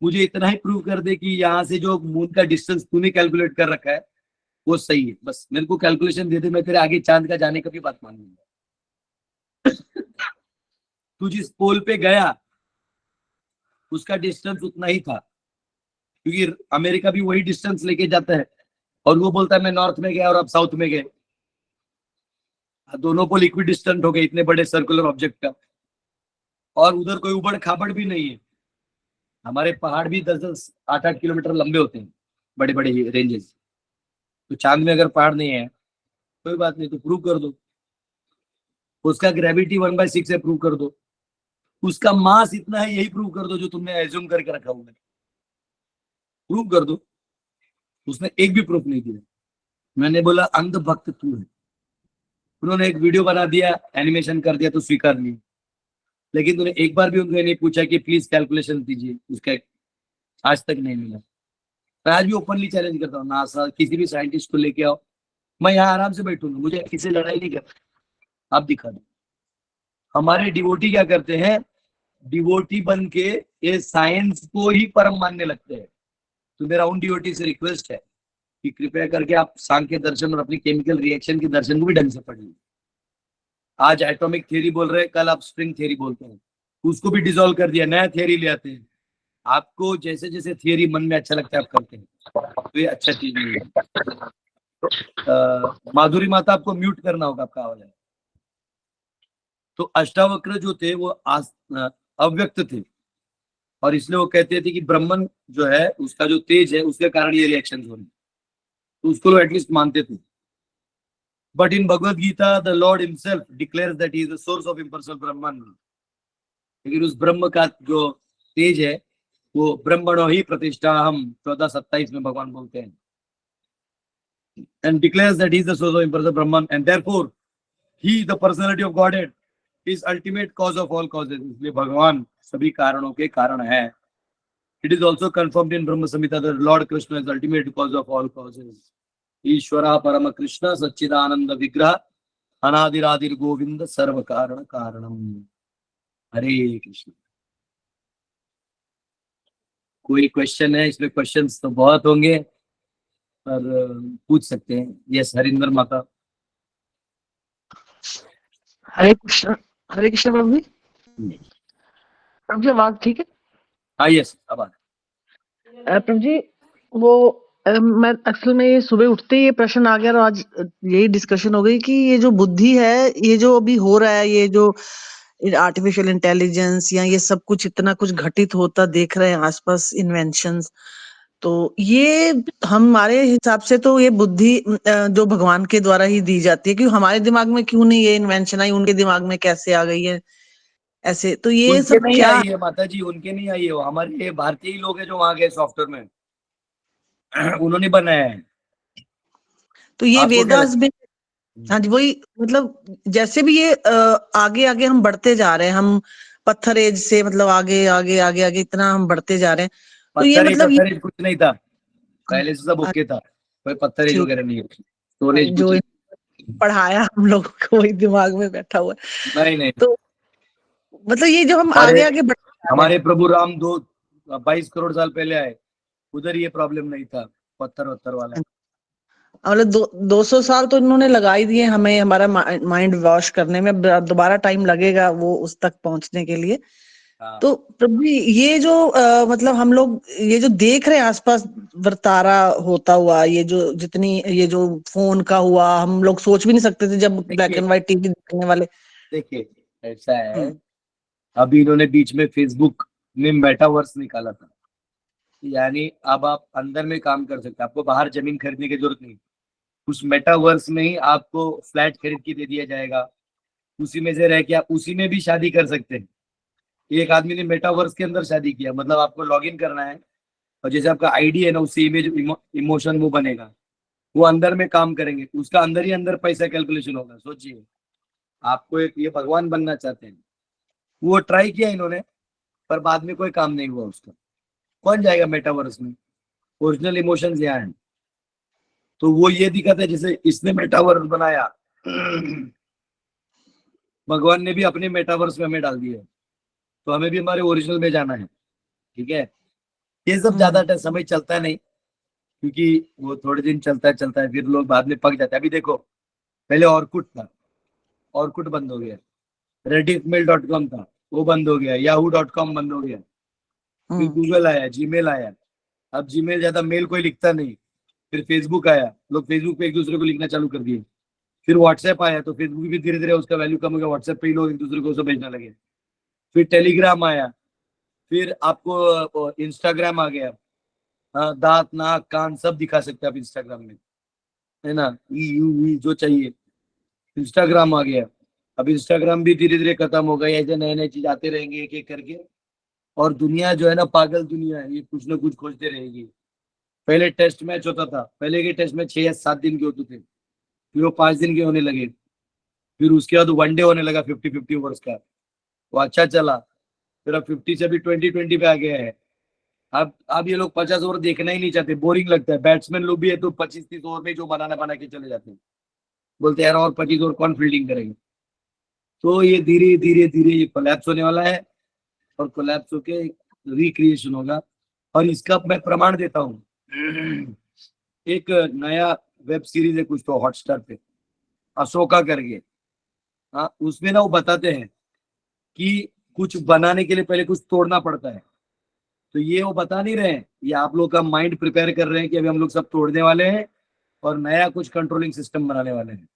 मुझे इतना ही प्रूव कर दे कि यहाँ से जो मून का डिस्टेंस तूने कैलकुलेट कर रखा है वो सही है, बस मेरे को कैलकुलेशन दे दे, मैं तेरे आगे चांद का जाने का भी बात मान लूंगा। तू जिस पोल पे गया उसका डिस्टेंस उतना ही था, क्योंकि अमेरिका भी वही डिस्टेंस लेके जाता है, और वो बोलता है मैं नॉर्थ में गया और आप साउथ में गए, दोनों पोल इक्वी डिस्टेंट हो गए इतने बड़े सर्कुलर ऑब्जेक्ट का। और उधर कोई उबड़ खाबड़ भी नहीं है, हमारे पहाड़ भी 10-10, 8-8 किलोमीटर लंबे होते हैं, बड़े बड़े रेंजेस। तो चांद में अगर पहाड़ नहीं है कोई बात नहीं, तो प्रूव कर दो, उसका ग्रेविटी 1/6 है, प्रूव कर दो, उसका मास इतना है, यही प्रूव कर दो जो तुमने एज्यूम करके रखा हुआ है, प्रूव कर दो। उसने एक भी प्रूफ नहीं दिया। मैंने बोला अंध भक्त तू है। उन्होंने एक वीडियो बना दिया, एनिमेशन कर दिया तो स्वीकार नहीं, लेकिन तूने एक बार भी उनको नहीं पूछा कि प्लीज कैलकुलेशन दीजिए, उसका आज तक नहीं मिला। मैं आज भी ओपनली चैलेंज करता हूँ, नासा किसी भी साइंटिस्ट को लेके आओ, मैं यहाँ आराम से बैठूंगा, मुझे किसी से लड़ाई नहीं करता, आप दिखा दो। हमारे डिवोटी क्या करते हैं, डिवोटी बन के ये साइंस को ही परम मानने लगते हैं। तो मेरा उन डिवोटी से रिक्वेस्ट है कि कृपया करके आप सांख्य दर्शन और अपनी केमिकल रिएक्शन के दर्शन को भी ढंग से पढ़िए। आज एटॉमिक थ्योरी बोल रहे हैं, कल आप स्ट्रिंग थ्योरी बोलते हैं, उसको भी डिसॉल्व कर दिया, नया थ्योरी ले आते हैं। आपको जैसे जैसे थियरी मन में अच्छा लगता है आप करते हैं, तो ये अच्छा चीज नहीं है। माधुरी माता आपको म्यूट करना होगा, आपका आवाज है। तो अष्टावक्र जो थे वो अव्यक्त थे, और इसलिए वो कहते थे कि ब्रह्मन जो है उसका जो तेज है उसके कारण ये रिएक्शन हो रही, तो उसको लोग एटलीस्ट मानते थे। But in Bhagavad Gita the lord himself declares that he is the source of impersonal Brahman. लेकिन उस ब्रह्म का जो तेज है वो ब्रह्मणो ही प्रतिष्ठा, हम 14:27 में भगवान बोलते हैं, and declares that he is the source of impersonal Brahman, and therefore he, the personality of Godhead, is ultimate cause of all causes. इसलिए भगवान सभी कारणों के कारण है। It is also confirmed in Brahma Samhita that Lord Krishna is ultimate cause of all causes. ईश्वरा परम कृष्ण सच्चिदानंद विग्रह अनादिरादिर गोविंद सर्व कारण कारणम। हरे कृष्ण। कोई क्वेश्चन है इसमें? क्वेश्चंस तो बहुत होंगे पर पूछ सकते हैं। यस हरिंदर माता। हरे कृष्ण प्रभु जी। प्रभु जी आवाज ठीक है? हाँ यस आवाज। प्रभु जी वो मैं असल में ये सुबह उठते ही ये प्रश्न आ गया और आज यही डिस्कशन हो गई कि ये जो बुद्धि है, ये जो अभी हो रहा है, ये जो आर्टिफिशियल इंटेलिजेंस या ये सब कुछ इतना कुछ घटित होता देख रहे हैं आसपास, इन्वेंशंस, तो ये हमारे हिसाब से तो ये बुद्धि जो भगवान के द्वारा ही दी जाती है, क्यों हमारे दिमाग में क्यों नहीं ये इन्वेंशन आई, उनके दिमाग में कैसे आ गई है ऐसे? तो ये उनके सब नहीं क्या आई है माता जी, उनके नहीं आई है, वो हमारे भारतीय ही लोग हैं जो वहां गए सॉफ्टवेयर में, उन्होंने बनाया है। तो ये आपको क्या वेदास लगता में, हाँ जी वही, मतलब जैसे भी ये आगे आगे हम बढ़ते जा रहे हैं, हम पत्थर एज से मतलब आगे आगे आगे आगे इतना हम बढ़ते जा रहे हैं, तो ये मतलब पत्थर एज कुछ नहीं था पहले से, सब ओके था, कोई पत्थर एज वगैरह नहीं है, स्टोन एज जो कुछ पढ़ाया हम लोगों को वही दिमाग में बैठा हुआ है। नहीं नहीं। तो मतलब ये जो हम आगे आगे बढ़ते जा रहे हैं, हमारे प्रभु राम 22 करोड़ साल पहले आए, उधर ये प्रॉब्लम नहीं था पत्थर वत्थर वाला। मतलब 200 साल तो इन्होंने लगा ही दिए हमें हमारा माइंड वॉश करने में, दोबारा टाइम लगेगा वो उस तक पहुंचने के लिए। तो प्रभु जी ये जो मतलब हम लोग ये जो देख रहे हैं आसपास वर्तारा होता हुआ, ये जो जितनी ये जो फोन का हुआ, हम लोग सोच भी नहीं सकते थे जब ब्लैक एंड व्हाइट टीवी देखने वाले। देखिए ऐसा है, अभी इन्होंने बीच में फेसबुक में मेटावर्स निकाला था, यानी अब आप अंदर में काम कर सकते हैं, आपको बाहर जमीन खरीदने की जरूरत नहीं, उस मेटावर्स में ही आपको फ्लैट खरीद के दे दिया जाएगा, उसी में से रह के आप उसी में भी शादी कर सकते हैं। एक आदमी ने मेटावर्स के अंदर शादी किया, मतलब आपको लॉगिन करना है, और जैसे आपका आईडी है ना, उससे इमेज इमोशन वो बनेगा, वो अंदर में काम करेंगे, उसका अंदर ही अंदर पैसा कैलकुलेशन होगा। सोचिए, आपको एक ये भगवान बनना चाहते हैं, वो ट्राई किया इन्होंने, पर बाद में कोई काम नहीं हुआ उसका। कौन जाएगा मेटावर्स में? ओरिजिनल इमोशंस यहाँ है। तो वो ये दिखाता है, जैसे इसने मेटावर्स बनाया, भगवान ने भी अपने मेटावर्स में हमें डाल दिया है, तो हमें भी हमारे ओरिजिनल में जाना है। ठीक है, ये सब ज्यादा समय चलता नहीं, क्योंकि वो थोड़े दिन चलता है, फिर लोग बाद में पक जाते हैं। अभी देखो, पहले ऑर्कुट था, ऑर्कुट बंद हो गया, rediffmail.com था, वो बंद हो गया, yahoo.com बंद हो गया, फिर गूगल आया, जीमेल आया, अब जीमेल ज्यादा मेल कोई लिखता नहीं, फिर फेसबुक आया, लोग फेसबुक पे एक दूसरे को लिखना चालू कर दिए, फिर व्हाट्सएप आया, तो फेसबुक भी धीरे धीरे उसका वैल्यू कम हो गया, व्हाट्सएप पे ही लोग एक दूसरे को सब भेजने लगे, फिर टेलीग्राम आया, फिर आपको इंस्टाग्राम आ गया। हाँ, दांत नाक कान सब दिखा सकते हैं आप इंस्टाग्राम में, है ना, ई जो चाहिए, इंस्टाग्राम आ गया। अब इंस्टाग्राम भी धीरे धीरे खत्म हो गई, ऐसे नए नए चीज आते रहेंगे एक एक करके, और दुनिया जो है ना, पागल दुनिया है, ये कुछ ना कुछ खोजते रहेगी। पहले टेस्ट मैच होता था, पहले के टेस्ट मैच 6 या 7 दिन के होते थे, फिर वो 5 दिन के होने लगे, फिर उसके बाद वनडे होने लगा 50-50 ओवर्स का, वो अच्छा चला, फिर अब 50 से भी 20-20 पे आ गया है। अब ये लोग 50 ओवर देखना ही नहीं चाहते, बोरिंग लगता है। बैट्समैन लोग भी है तो 25-30 ओवर में जो बना के चले जाते हैं, बोलते हैं यार और 25 ओवर कौन फील्डिंग करेंगे। तो ये धीरे धीरे धीरे ये कोलैप्स होने वाला है, और कोलैप्स होके रिक्रिएशन होगा। और इसका मैं प्रमाण देता हूँ, एक नया वेब सीरीज है कुछ तो हॉटस्टार पे, अशोका करके, हाँ, उसमें ना वो बताते हैं कि कुछ बनाने के लिए पहले कुछ तोड़ना पड़ता है। तो ये वो बता नहीं रहे हैं, ये आप लोग का माइंड प्रिपेयर कर रहे हैं कि अभी हम लोग सब तोड़ने वाले हैं और नया कुछ कंट्रोलिंग सिस्टम बनाने वाले हैं।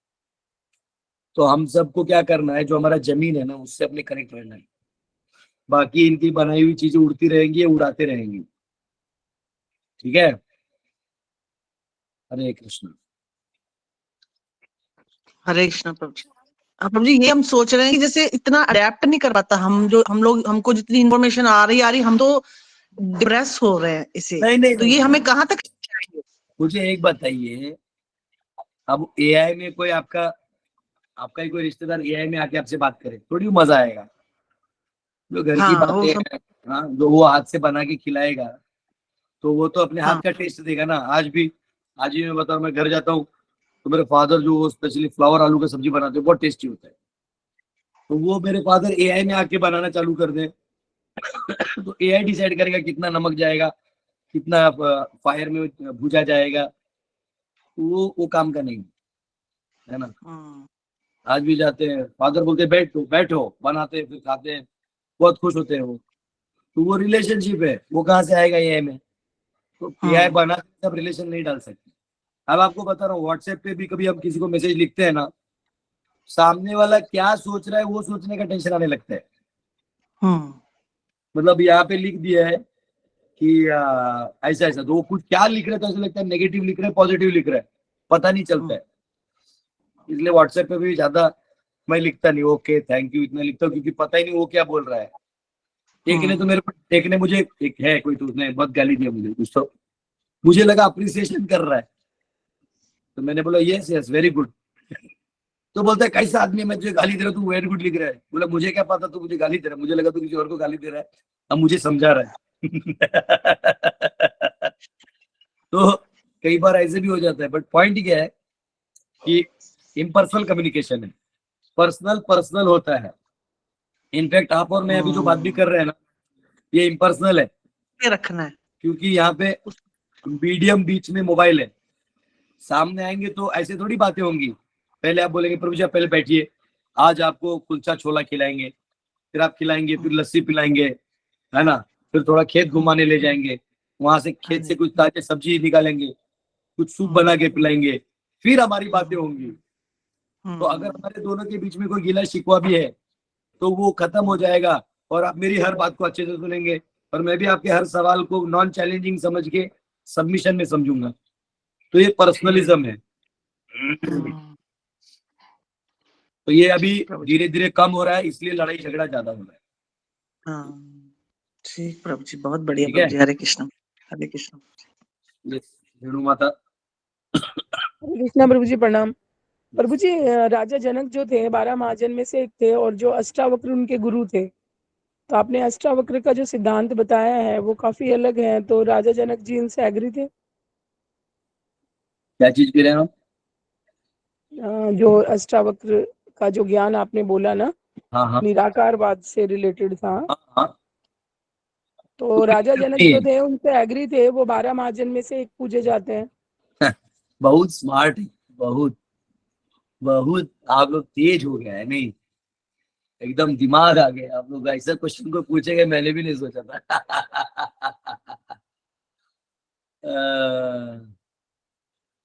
तो हम सबको क्या करना है, जो हमारा जमीन है ना, उससे अपने कनेक्ट रहना है। बाकी इनकी बनाई हुई चीजें उड़ती रहेंगी, उड़ाते रहेंगी। ठीक है, हरे कृष्ण। हरे कृष्ण प्रभु जी। प्रभु जी, ये हम सोच रहे हैं कि जैसे इतना अडेप्ट नहीं कर पाता हम लोग, हमको जितनी इन्फॉर्मेशन आ रही हम तो डिप्रेस हो रहे हैं इसे। नहीं, तो ये हमें कहाँ तक चाहिए? मुझे एक बताइए, अब एआई में कोई आपका ही कोई रिश्तेदार एआई में आके आपसे बात करे, थोड़ी मजा आएगा। जो घर की बातें, हाँ, जो वो हाथ से बना के खिलाएगा, तो वो तो अपने हाथ का टेस्ट देगा ना। आज ही मैं बताऊं, मैं घर जाता हूँ तो मेरे फादर जो स्पेशली फ्लावर आलू का सब्जी बनाते हैं, बहुत टेस्टी होता है। तो वो मेरे फादर एआई में आके बनाना चालू कर दे, तो एआई डिसाइड करेगा कितना नमक जाएगा, कितना फायर में भुजा जाएगा। वो काम का नहीं है ना। आज भी जाते हैं, फादर बोलते हैं बैठो बैठो, बनाते हैं, फिर खाते हैं, बहुत खुश होते हैं वो। तो वो रिलेशनशिप है, वो कहाँ से आएगा एआई में? तो एआई बना सब रिलेशन नहीं डाल सकते। अब आपको बता रहा हूँ, व्हाट्सएप पे भी कभी हम किसी को मैसेज लिखते हैं ना, सामने वाला क्या सोच रहा है वो सोचने का टेंशन आने लगता है। मतलब यहाँ पे लिख दिया है कि ऐसा ऐसा, तो वो कुछ क्या लिख रहे, तो ऐसा लगता है नेगेटिव लिख रहे हैं, पॉजिटिव लिख रहे हैं, पता नहीं चलता है। इसलिए व्हाट्सएप पे भी ज्यादा मैं लिखता नहीं, ओके थैंक यू इतना लिखता हूँ, क्योंकि पता ही नहीं वो क्या बोल रहा है। एक ने मुझे, एक है कोई, तो उसने बहुत गाली दिया मुझे कुछ, तो मुझे लगा अप्रिसिएशन कर रहा है, तो मैंने बोला यस यस वेरी गुड। तो बोलता है कैसा आदमी, मैं तुझे गाली दे रहा हूँ, तू वेरी गुड लिख रहा है। बोला मुझे क्या पता तू मुझे गाली दे रहा है, मुझे लगा तू किसी और को गाली दे रहा है, अब मुझे समझा रहा है। तो कई बार ऐसे भी हो जाता है, बट पॉइंट क्या है कि इम्पर्सनल कम्युनिकेशन है, पर्सनल होता है। इनफैक्ट आप और मैं अभी जो बात भी कर रहे हैं ना, ये इम्पर्सनल है, रखना है, क्योंकि यहाँ पे मीडियम बीच में मोबाइल है। सामने आएंगे तो ऐसे थोड़ी बातें होंगी, पहले आप बोलेंगे प्रभु जी आप पहले बैठिए, आज आपको कुलचा छोला खिलाएंगे, फिर आप खिलाएंगे, फिर लस्सी पिलाएंगे, है ना, फिर थोड़ा खेत घुमाने ले जाएंगे, वहां से खेत से कुछ ताजे सब्जी निकालेंगे, कुछ सूप बना के पिलाएंगे, फिर हमारी बातें होंगी। तो अगर हमारे दोनों के बीच में कोई गिला शिकवा भी है तो वो खत्म हो जाएगा, और आप मेरी हर बात को अच्छे से सुनेंगे, और मैं भी आपके हर सवाल को नॉन चैलेंजिंग समझ के सबमिशन में समझूंगा। तो ये पर्सनलिज्म है। तो ये अभी धीरे धीरे कम हो रहा है, इसलिए लड़ाई झगड़ा ज्यादा हो रहा है। ठीक प्रभु जी, बहुत बढ़िया प्रभु जी, हरे कृष्ण। हरे कृष्ण। रेणु माता। हरे कृष्णा प्रभु जी, प्रणाम। प्रभु जी, राजा जनक जो थे 12 महाजन में से एक थे और जो अष्टावक्र उनके गुरु थे, तो आपने अष्टावक्र का जो सिद्धांत बताया है वो काफी अलग है, तो राजा जनक जी इनसे एग्री थे? क्या चीज कह रहे हैं आप? जो अष्टावक्र का जो ज्ञान आपने बोला ना, हाँ हाँ निराकारवाद से रिलेटेड था, हाँ। तो राजा जनक जो थे उनसे एग्री थे, वो 12 महाजन में से एक पूजे जाते हैं। बहुत स्मार्ट है, बहुत बहुत आप लोग तेज हो गया है, नहीं एकदम दिमाग आ गया आप लोग, ऐसा क्वेश्चन को पूछेंगे मैंने भी नहीं सोचा था।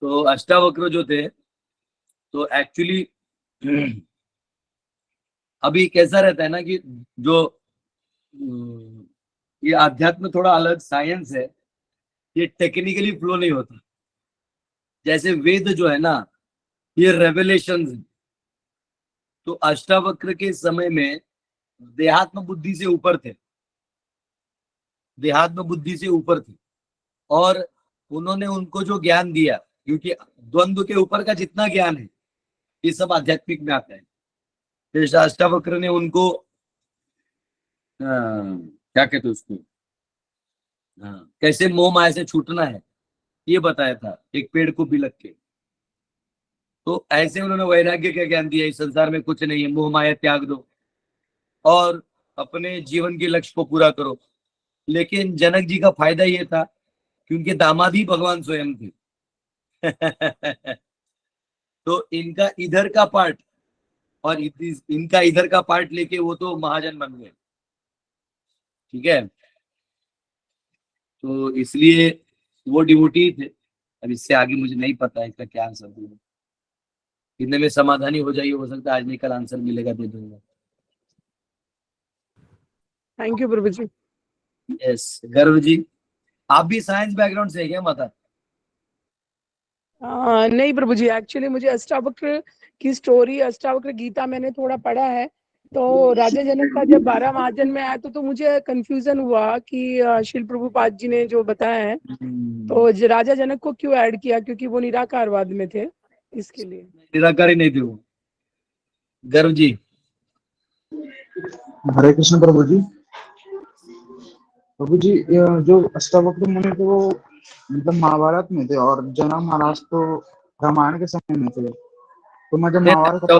तो अष्टावक्र जो थे, तो एक्चुअली अभी कैसा रहता है ना कि जो ये आध्यात्म थोड़ा अलग साइंस है, ये टेक्निकली फ्लो नहीं होता। जैसे वेद जो है ना, ये रेवलेशन है, तो अष्टावक्र के समय में देहात्म बुद्धि से ऊपर थे, देहात्म बुद्धि से ऊपर थे, और उन्होंने उनको जो ज्ञान दिया, क्योंकि द्वंद्व के ऊपर का जितना ज्ञान है ये सब आध्यात्मिक में आता है, तो अष्टावक्र ने उनको क्या कहते उसको, कैसे मोह माया से छूटना है ये बताया था, एक पेड़ को बिलक के। तो ऐसे उन्होंने वैराग्य का ज्ञान दिया, इस संसार में कुछ नहीं है, मोह माया त्याग दो और अपने जीवन के लक्ष्य को पूरा करो। लेकिन जनक जी का फायदा ये था कि उनके दामाद ही भगवान स्वयं थे। तो इनका इधर का पार्ट और इनका इधर का पार्ट लेके वो तो महाजन बन गए, ठीक है। तो इसलिए वो डिवोटी थे। अब इससे आगे मुझे नहीं पता है इसका क्या आंसर दूंगा, इतने में समाधानी हो जाइए, हो सकता है आज नहीं कल आंसर मिलेगा, दे दूंगा। थैंक यू प्रभु जी। यस गर्व जी, आप भी साइंस बैकग्राउंड से है क्या माता? नहीं प्रभु जी, एक्चुअली मुझे अष्टावक्र की स्टोरी, अष्टावक्र गीता मैंने थोड़ा पढ़ा है, तो राजा जनक का जब 12 महाजन में आया तो मुझे कंफ्यूजन हुआ कि श्रील प्रभुपाद जी ने जो बताया है, तो राजा जनक को क्यों ऐड किया, क्योंकि वो निराकारवाद में थे, इसके लिए। निराकारी नहीं थे वो। गर्व जी। हरे कृष्ण प्रभु जी। प्रभु जी, जो अष्टावक्र मुनि थे वो मतलब महाभारत में थे और जनक महाराज तो रामायण के समय में थे। तो मैं जब महाभारत का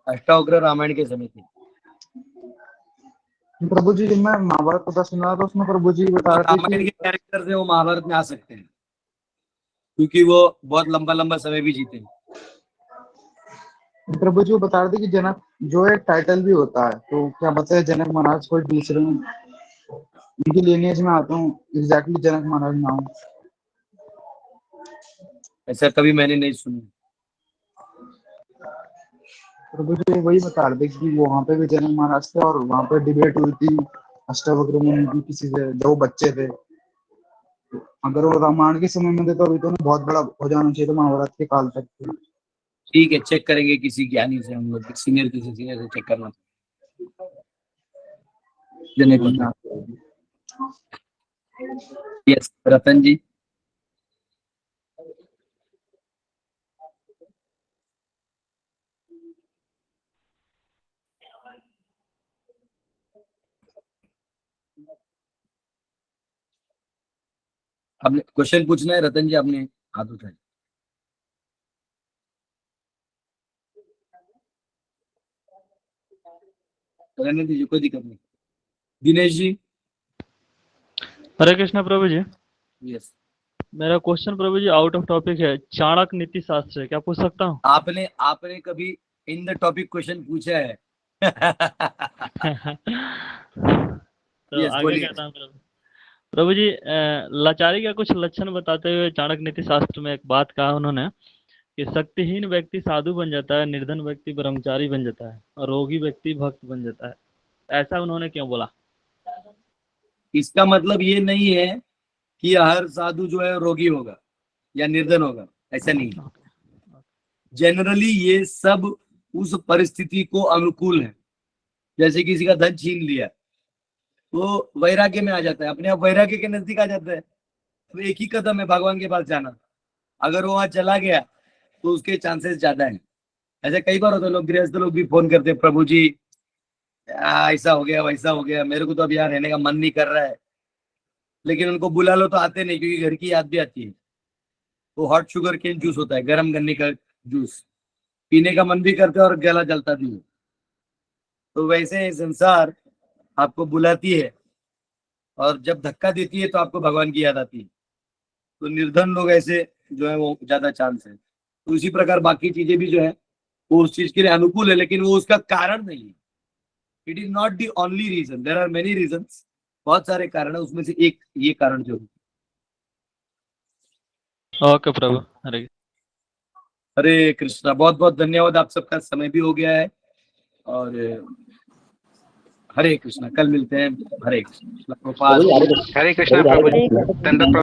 अष्टावक्र रामायण के समय थे। प्रभु जी, जब मैं महाभारत कथा सुना तो उसमें प्रभु जी बता रहे थे रामायण के कैरेक्टर से वो महाभारत में आ सकते हैं, क्योंकि वो बहुत लंबा लंबा समय भी जीते हैं। प्रभु जी बता रहे थे कि जनक जो एक टाइटल भी होता है, तो क्या बताए जनक महाराज कोई दूसरे उनकी लिनियज में आता हूँ, एग्जैक्टली जनक महाराज ना हूँ। ऐसा कभी मैंने नहीं सुना। प्रभु जी वही बता रहे थे कि वहाँ पे भी जनक महाराज थे और वहाँ पे डिबेट हुई थी अष्टावक्र मुनि की किसी से, दो बच्चे थे। अगर वो रामायण के समय में थे तो अभी तो बहुत बड़ा हो जाना चाहिए था महाभारत के काल तक। ठीक है, चेक करेंगे किसी ज्ञानी से, हम लोग सीनियर किसी सीनियर से चेक करना। यस रतन जी। आपने क्वेश्चन पूछना है रतन जी, आपने हाथ उठाए। रहने दीजिए, कोई दिक्कत नहीं। दिनेश जी। हरे कृष्णा प्रभु जी। यस। मेरा क्वेश्चन प्रभु जी आउट ऑफ टॉपिक है, चाणक्य नीति शास्त्र है, क्या पूछ सकता हूँ? आपने कभी इन द टॉपिक क्वेश्चन पूछा है? तो yes, आगे कहता हूँ प्रभु जी, लाचारी का कुछ लक्षण बताते हुए चाणक्य नीति शास्त्र में एक बात कहा उन्होंने कि शक्तिहीन व्यक्ति साधु बन जाता है, निर्धन व्यक्ति ब्रह्मचारी बन जाता है और रोगी व्यक्ति भक्त बन जाता है। ऐसा उन्होंने क्यों बोला? इसका मतलब ये नहीं है कि हर साधु जो है रोगी होगा या निर्धन होगा, ऐसा नहीं है। जनरली ये सब उस परिस्थिति को अनुकूल है। जैसे किसी का धन छीन लिया, वो वैराग्य में आ जाता है, अपने आप वैराग्य के नजदीक आ जाता है। तो एक ही कदम है भगवान के पास जाना। अगर वो वहां चला गया तो उसके चांसेस ज्यादा हैं। ऐसे कई बार होता है, लोग गृहस्थ लोग भी फोन करते हैं, प्रभु जी ऐसा हो गया वैसा हो गया, मेरे को तो अब यहाँ रहने का मन नहीं कर रहा है। लेकिन उनको बुला लो तो आते नहीं, क्योंकि घर की याद भी आती है। वो हॉट शुगर केन जूस होता है, गर्म गन्ने का जूस, पीने का मन भी करता है और गला जलता भी है। तो वैसे संसार आपको बुलाती है और जब धक्का देती है तो आपको भगवान की याद आती है। तो निर्धन लोग ऐसे जो है वो ज्यादा चांस है। तो इसी प्रकार बाकी चीजें भी जो है वो उस चीज के लिए अनुकूल है, लेकिन वो उसका कारण नहीं है। It is not the only reason, there are many reasons. बहुत सारे कारण है, उसमें से एक ये कारण जो है। ओके प्रभु, हरे हरे कृष्णा। बहुत बहुत धन्यवाद, आप सबका समय भी हो गया है। और हरे कृष्णा, कल मिलते हैं। हरे कृष्ण। हरे कृष्णा प्रभु जी।